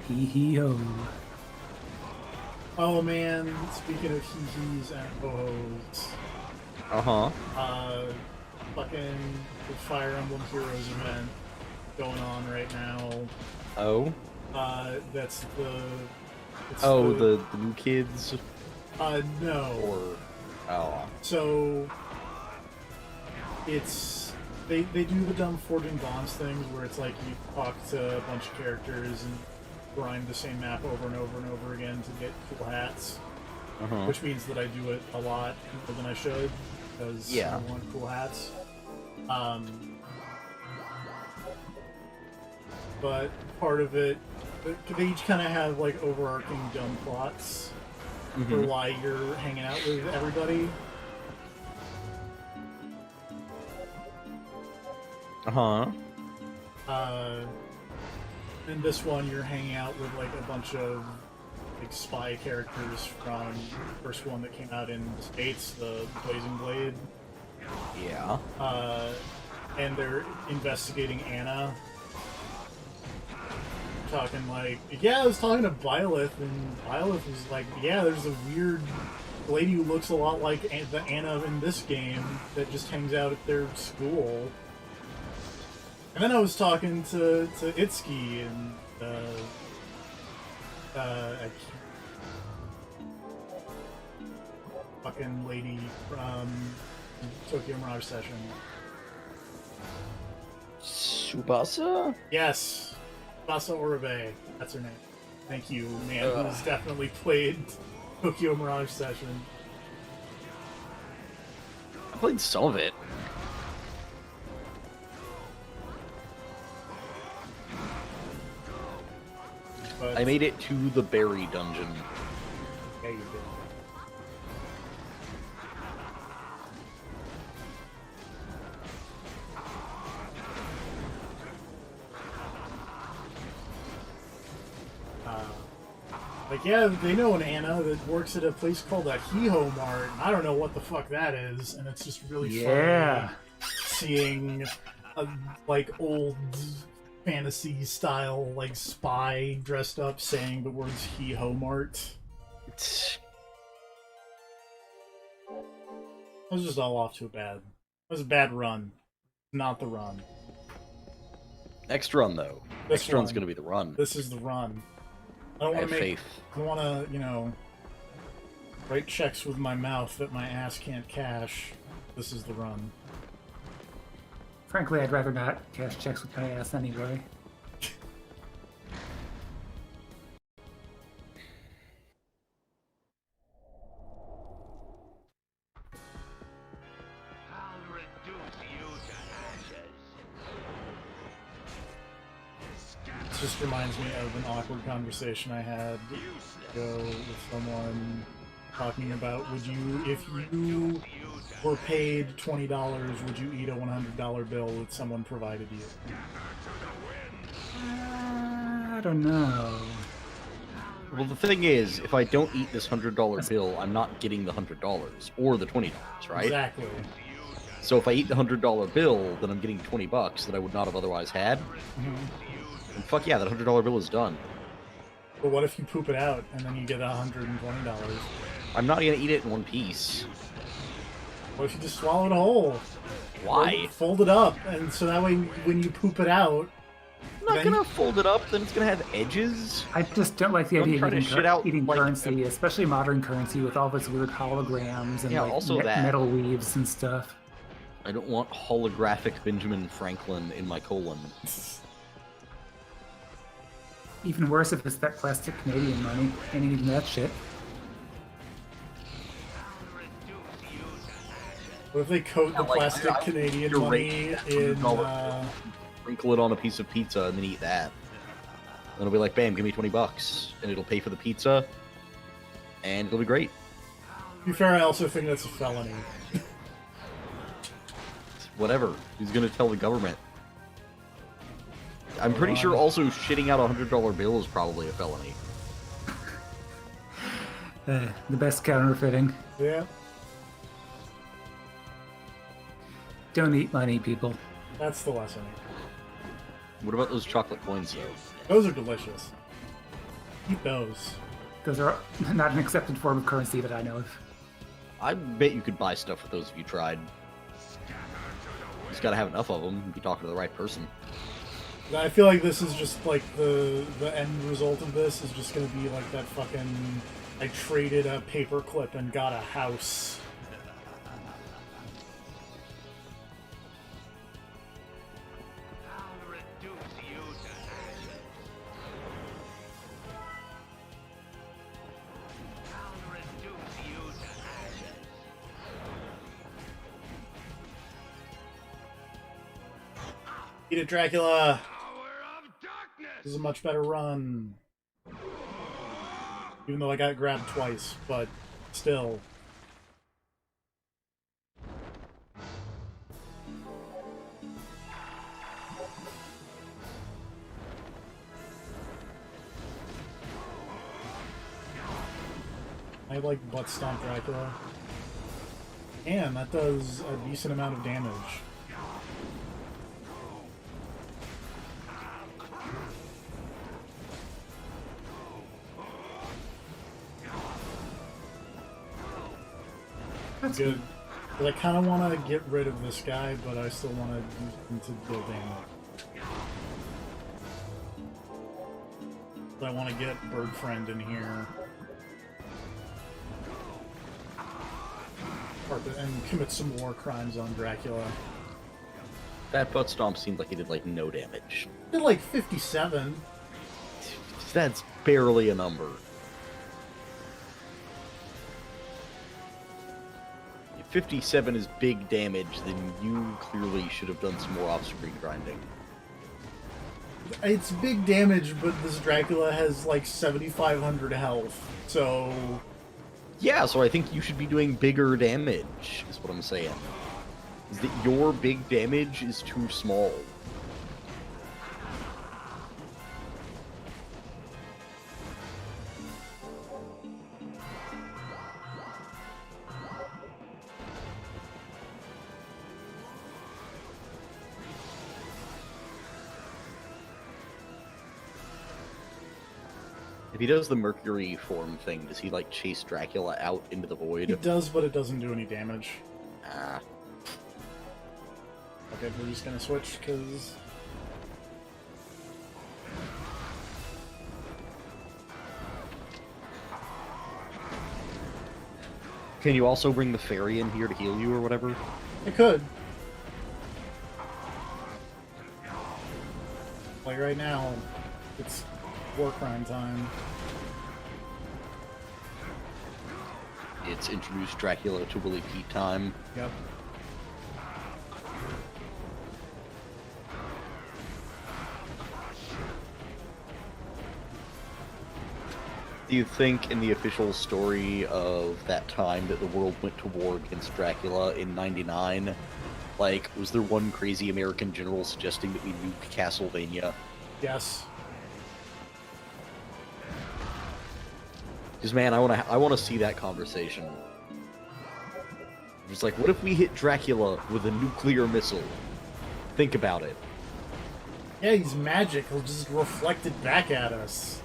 Hee hee ho. Oh man, speaking of hee-hees and ho-hos, Uh-huh. fucking the Fire Emblem Heroes event going on right now. Oh? That's the... It's Oh, the new kids? no. Or... Oh. So, it's... They do the dumb Forging Bonds things where it's like you talk to a bunch of characters and grind the same map over and over and over again to get cool hats. Uh-huh. Which means that I do it a lot more than I should, because Yeah. I want cool hats. But part of it, they each kind of have like overarching dumb plots for why you're hanging out with everybody. Uh-huh. In this one, you're hanging out with like a bunch of like spy characters from the first one that came out in the States, the Blazing Blade. Yeah. And they're investigating Anna. Talking like, yeah, I was talking to Byleth, and Byleth was like, yeah, there's a weird lady who looks a lot like the Anna in this game that just hangs out at their school. And then I was talking to Itsuki and fucking lady from Tokyo Mirage Session. Tsubasa? Yes, Basa Oribe. That's her name. Thank you, man. Who's definitely played Tokyo Mirage Session. I played some of it. But I made it to the berry dungeon. yeah, you did. Like, yeah, they know an Anna that works at a place called a Hiho Mart. I don't know what the fuck that is, and it's just really Yeah. funny seeing a, like, old fantasy style, like, spy dressed up saying the words Hiho Mart. It's... It was just all off to a bad... It was a bad run. Not the run. Next run, though. This Next run's one. gonna be the run. This is the run. I don't I want have to make... faith. I don't want to, you know, write checks with my mouth that my ass can't cash. This is the run. Frankly, I'd rather not cash checks with my ass anyway. I'll reduce you to ashes. It just reminds me of an awkward conversation I had ago with someone talking about, would you, if you were paid $20, would you eat a $100 bill that someone provided you? I don't know. Well, the thing is, if I don't eat this $100 bill, I'm not getting the $100 or the $20, right? Exactly. So if I eat the $100 bill, then I'm getting $20 that I would not have otherwise had. Mm-hmm. And fuck yeah, that $100 bill is done. But what if you poop it out and then you get $120? I'm not gonna eat it in one piece. What if you just swallow it whole? Why? Fold it up, and so that way when you poop it out, I'm not gonna fold it up, then it's gonna have edges. I just don't like the Don't idea try of to eating, shit out, eating like, currency, especially modern currency with all of its weird holograms and Yeah, like also that. metal weaves and stuff. I don't want holographic Benjamin Franklin in my colon. Even worse if it's that plastic Canadian money. Ain't even that shit. what if they coat the like, plastic I Canadian would money in? Sprinkle it on a piece of pizza and then eat that. Then it'll be like, bam, give me $20, and it'll pay for the pizza, and it'll be great. To be fair, I also think that's a felony. Whatever. Who's gonna tell the government? I'm pretty sure also shitting out a $100 bill is probably a felony. The best counterfeiting. Yeah, Don't eat money, people. that's the lesson. What about those chocolate coins, though? Those are delicious. Eat those. Those are not an accepted form of currency that I know of. I bet you could buy stuff with those if you tried. You just gotta have enough of them and be talking to the right person. I feel like this is just like the end result of this is just gonna be like that fucking I traded a paperclip and got a house. I'll reduce you to ashes. I'll reduce you to ashes. Eat it, Dracula! Power of darkness! This is a much better run. Even though I got grabbed twice, but still. I like butt stomp Dracula. And that does a decent amount of damage. That's Good. But I kind of want to get rid of this guy, but I still want to use him to deal damage. So I want to get Bird Friend in here. And commit some war crimes on Dracula. That butt stomp seemed like he did like no damage. Did like 57. That's barely a number. If 57 is big damage, then you clearly should have done some more off-screen grinding. It's big damage, but this Dracula has like 7,500 health, so... Yeah, so I think you should be doing bigger damage, is what I'm saying. Is that your big damage is too small. If he does the Mercury form thing, does he, like, chase Dracula out into the void? It does, but it doesn't do any damage. Ah. Okay, we're just gonna switch, because... Can you also bring the fairy in here to heal you or whatever? I could. Like right now, it's war crime time. It's introduced Dracula to Willie Pete time. Yep. Do you think in the official story of that time that the world went to war against Dracula in '99, like, was there one crazy American general suggesting that we nuke Castlevania? Yes. Because man, I wanna see that conversation. It's like, what if we hit Dracula with a nuclear missile? Think about it. Yeah, he's magic. He'll just reflect it back at us.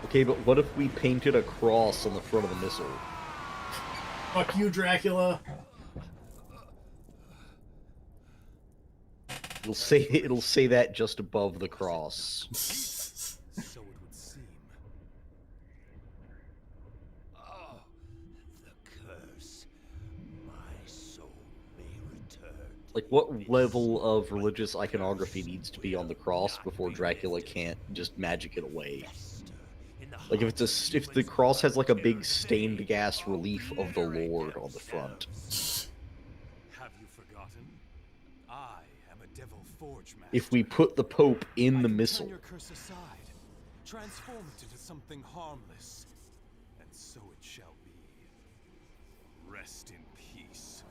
Okay, but what if we painted a cross on the front of the missile? Fuck you, Dracula. It'll say that just above the cross. So it would seem. Oh, the curse. My soul may return. Like, what level of religious iconography needs to be on the cross before Dracula can't just magic it away? Like, if the cross has like a big stained glass relief of the Lord on the front. Have you forgotten? I am a devil forge master. If we put the Pope in the Turn missile, your curse aside, transform it into something harmless, and so it shall be. Rest in peace.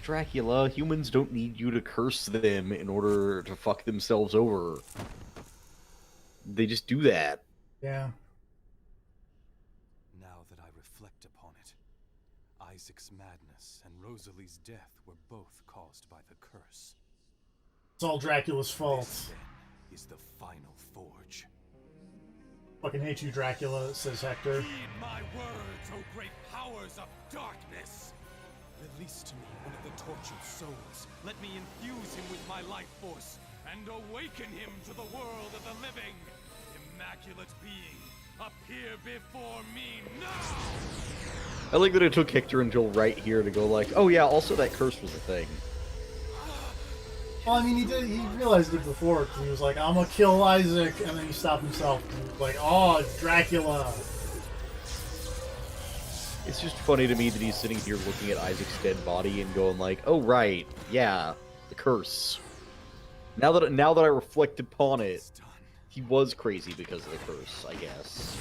Dracula, humans don't need you to curse them in order to fuck themselves over. They just do that. Yeah. Now that I reflect upon it, Isaac's madness and Rosalie's death were both caused by the curse. It's all Dracula's fault. This, then, is the final forge. Fucking hate you, Dracula, says Hector. Heed my words, O great powers of darkness! Release to me one of the tortured souls. Let me infuse him with my life force and awaken him to the world of the living. Immaculate being, appear before me now! I like that it took Hector until right here to go like, oh yeah, also that curse was a thing. Well, I mean, he realized it before, because he was like, I'm gonna kill Isaac, and then he stopped himself, and he was like, oh, Dracula. It's just funny to me that he's sitting here looking at Isaac's dead body and going like, oh right, yeah, the curse. Now that I reflect upon it, he was crazy because of the curse, I guess.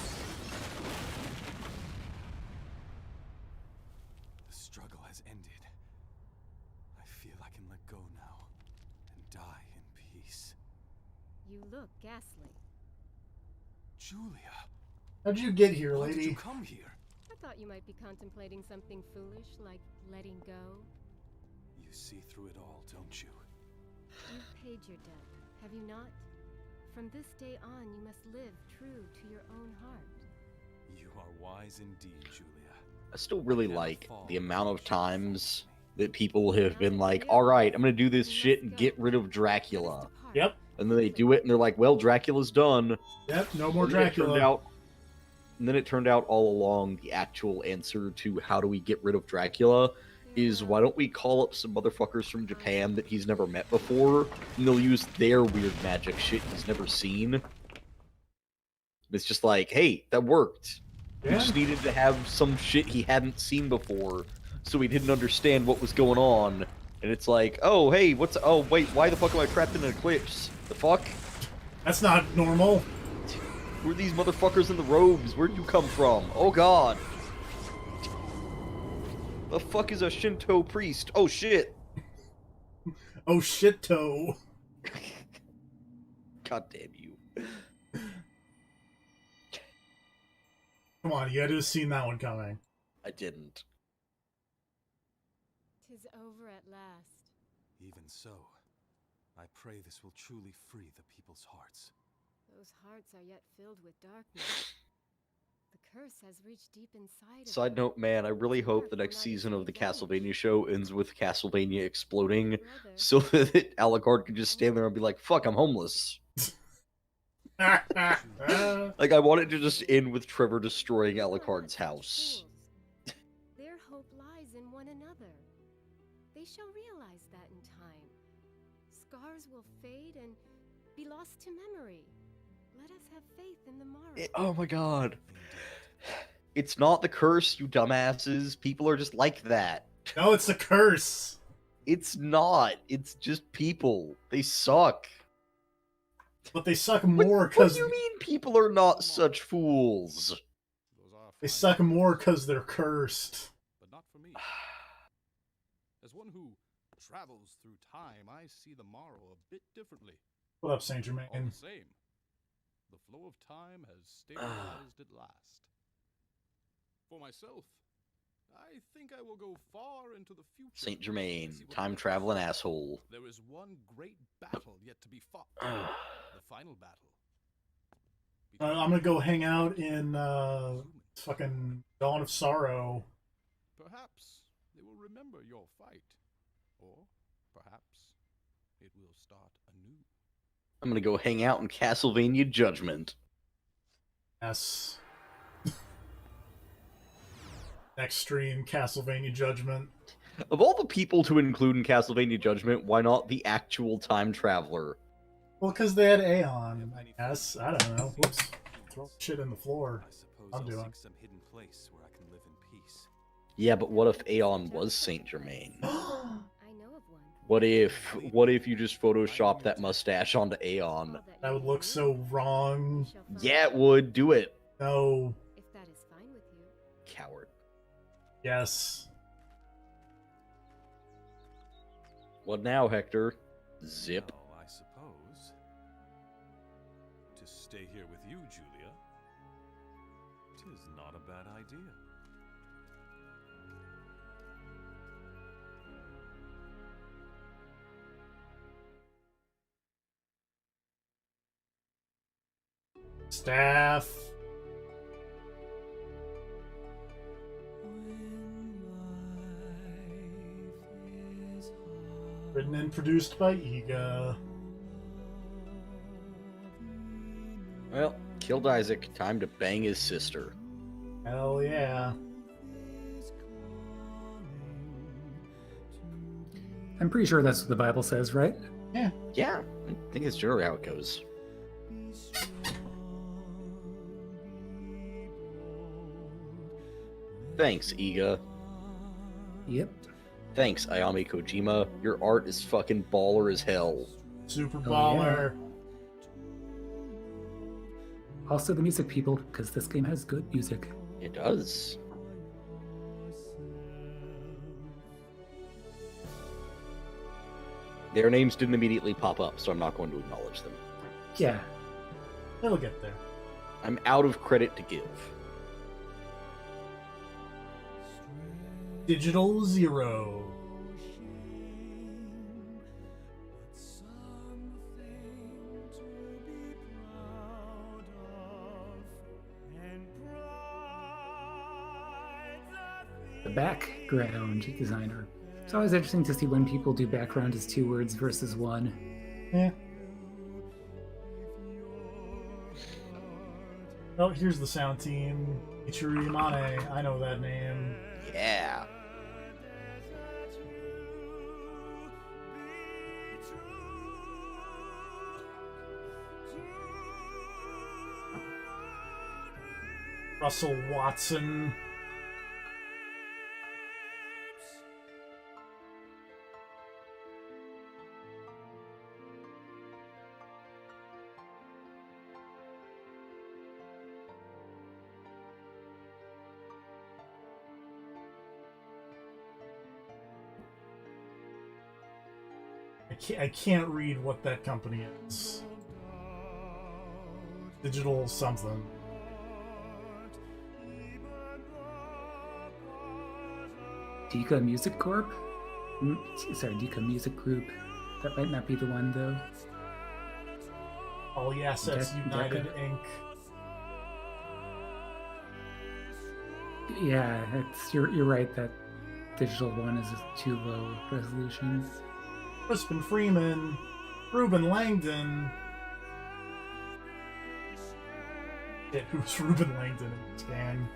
The struggle has ended. I feel I can let go now and die in peace. You look ghastly. Julia, How'd you get here, why did lady? you come here? I thought you might be contemplating something foolish, like letting go. You see through it all, don't you? You've paid your debt, have you not? From this day on, you must live true to your own heart. You are wise indeed, Julia. I still really like the amount of times that people have been like, alright, I'm gonna do this shit and get rid of Dracula. Yep. And then they do it and they're like, well, Dracula's done. Yep, no more And then it turned Dracula. out- And then it turned out all along the actual answer to how do we get rid of Dracula is why don't we call up some motherfuckers from Japan that he's never met before, and they'll use their weird magic shit he's never seen. It's just like, hey, that worked. We Yeah. just needed to have some shit he hadn't seen before, so he didn't understand what was going on. And it's like, oh, hey, oh, wait, why the fuck am I trapped in an eclipse? The fuck? That's not normal. Who are these motherfuckers in the robes? Where'd you come from? Oh god. The fuck is a Shinto priest? Oh shit. Oh, shit toe. God damn you. Come on, you had to have seen that one coming. I didn't. 'Tis over at last. Even so, I pray this will truly free the people's hearts. Those hearts are yet filled with darkness. The curse has reached deep inside of Side them. note, man, I really hope the Dark will next not season of the easily vanish. Castlevania show ends with Castlevania exploding, Brother, so that Alucard can just stand there and be like, fuck, I'm homeless. Like, I want it to just end with Trevor destroying you are Alucard's not such house. fools. Their hope lies in one another. They shall realize that in time. Scars will fade and be lost to memory. Let us have faith in the morrow. Oh my god. It's not the curse, you dumbasses. People are just like that. No, it's a curse. It's not. It's just people. They suck. But they suck What more do because you mean people are not such fools? Those are they fine suck things, more because they're cursed. but not for me. As one who travels through time, I see the morrow a bit differently. What up, Saint All Germain? the same, the flow of time has stabilized at last. For myself, I think I will go far into the future. Saint and Germain, see what time awaits. traveling asshole. There is one great battle yet to be fought. The final battle. I'm gonna go hang out in fucking Dawn of Sorrow. Perhaps they will remember your fight. Or perhaps it will start anew. I'm gonna go hang out in Castlevania Judgment. Yes. Next stream, Castlevania Judgment. Of all the people to include in Castlevania Judgment, why not the actual time traveler? Well, because they had Aeon, I guess. I don't know. Whoops. Throw shit in the floor. I suppose I'm I'll doing. seek some hidden place where I can live in peace. Yeah, but what if Aeon was Saint Germain? I know of one. What if you just photoshopped that mustache onto Aeon? That would look so wrong. Yeah, it would. Do it. No. If that is fine with you. Coward. Yes. What now, Hector? Zip. Well, I suppose to stay here with you, Julia, 'tis not a bad idea. Staff. Written and produced by Iga. Well, killed Isaac. Time to bang his sister. Hell yeah. I'm pretty sure that's what the Bible says, right? Yeah. Yeah, I think it's generally how it goes. Thanks, Iga. Yep. Thanks, Ayami Kojima. Your art is fucking baller as hell. Super Oh, baller. Also the music people, because this game has good music. It does. Their names didn't immediately pop up, so I'm not going to acknowledge them. Yeah. It'll get there. I'm out of credit to give. Digital Zero. The background designer. It's always interesting to see when people do background as 2 words versus 1. Yeah. Oh, here's the sound team. Ichiru Yamane. I know that name. Yeah. Russell Watson. I can't read what that company is. Digital something. Dika Music Corp? Sorry, Dika Music Group. That might not be the one, though. All the Assets United Deca. Inc. Yeah, you're right that digital one is too low resolution. Crispin Freeman. Ruben Langdon. Shit, who's Ruben Langdon in this game?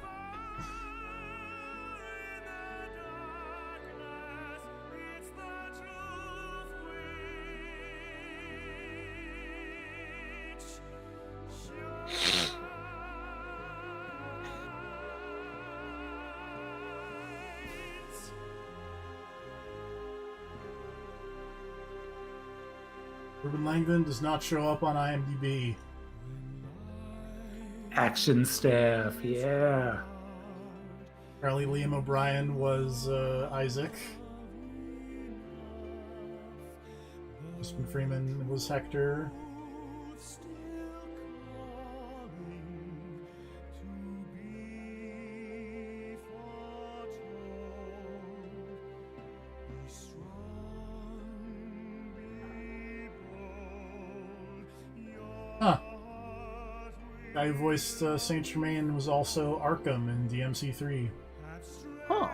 Ruben Langdon does not show up on IMDb. Action staff, yeah. Apparently Liam O'Brien was Isaac. Crispin Freeman was Hector. Huh. Guy who voiced Saint Germain was also Arkham in DMC3. Huh.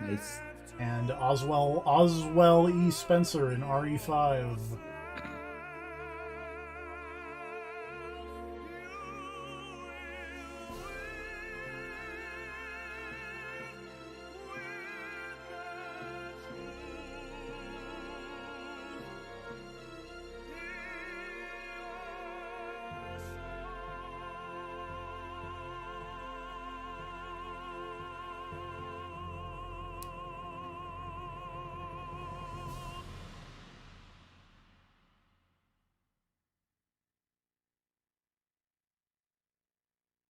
Nice. And Oswell E. Spencer in RE5.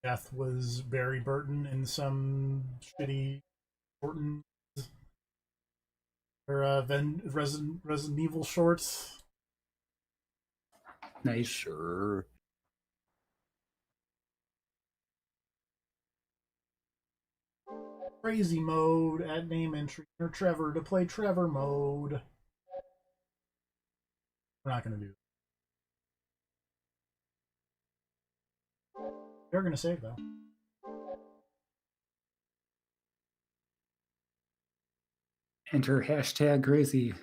Death was Barry Burton in some shitty Burton or Resident Evil shorts. Nice. Sure. Crazy mode at name entry or Trevor to play Trevor mode. We're not gonna do that. We're gonna save though. Enter hashtag crazy.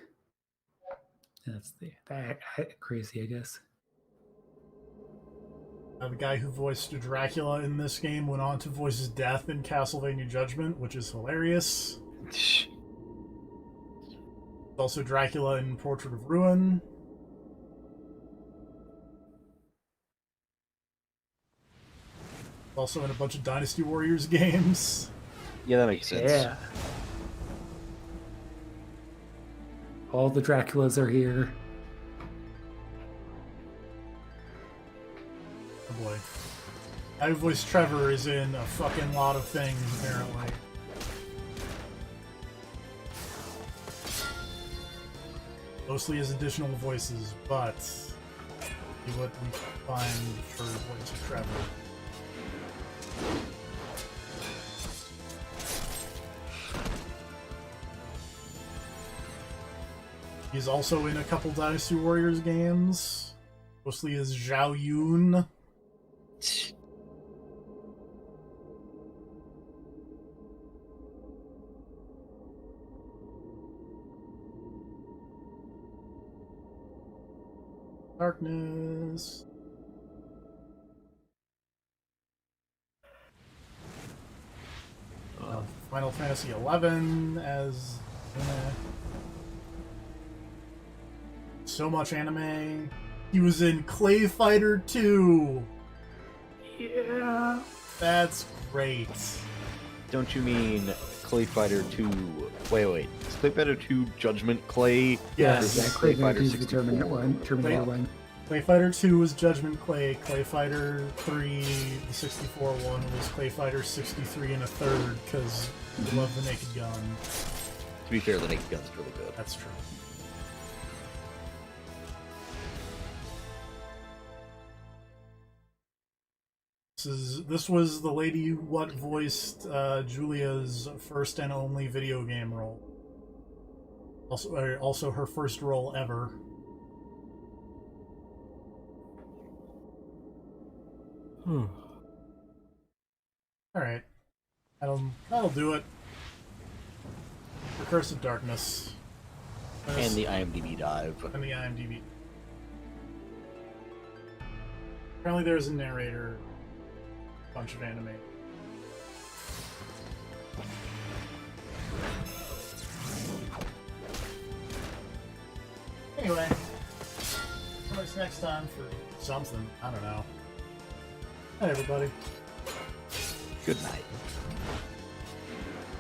That's that crazy, I guess. The guy who voiced Dracula in this game went on to voice his death in Castlevania Judgment, which is hilarious. Also Dracula in Portrait of Ruin. Also in a bunch of Dynasty Warriors games. Yeah, that makes sense. Yeah. All the Draculas are here. Oh boy. Guy who voiced Trevor is in a fucking lot of things, apparently. Mostly as additional voices, but see what we can find for voice of Trevor. He's also in a couple Dynasty Warriors games, mostly as Zhao Yun. Darkness. Final Fantasy XI as so much anime. He was in Clay Fighter 2. Yeah. That's great. Don't you mean Clay Fighter 2? Wait. Is Clay Fighter 2 Judgment Clay? Yes. Yeah, Clay Clay Fighter Fighter 2 the Terminator 1. Terminator 1. Clay Fighter 2 was Judgment Clay. Clay Fighter 3, the 64 one, was Clay Fighter 63 and a third, because we love the Naked Gun. To be fair, the Naked Gun's really good. That's true. This was the lady what voiced Julia's first and only video game role. Also her first role ever. Alright. That'll do it. The Curse of Darkness. And the IMDb dive. And the IMDb. Apparently there's a narrator. Bunch of anime. Anyway. Join us next time for something. I don't know. Hey everybody. Good night.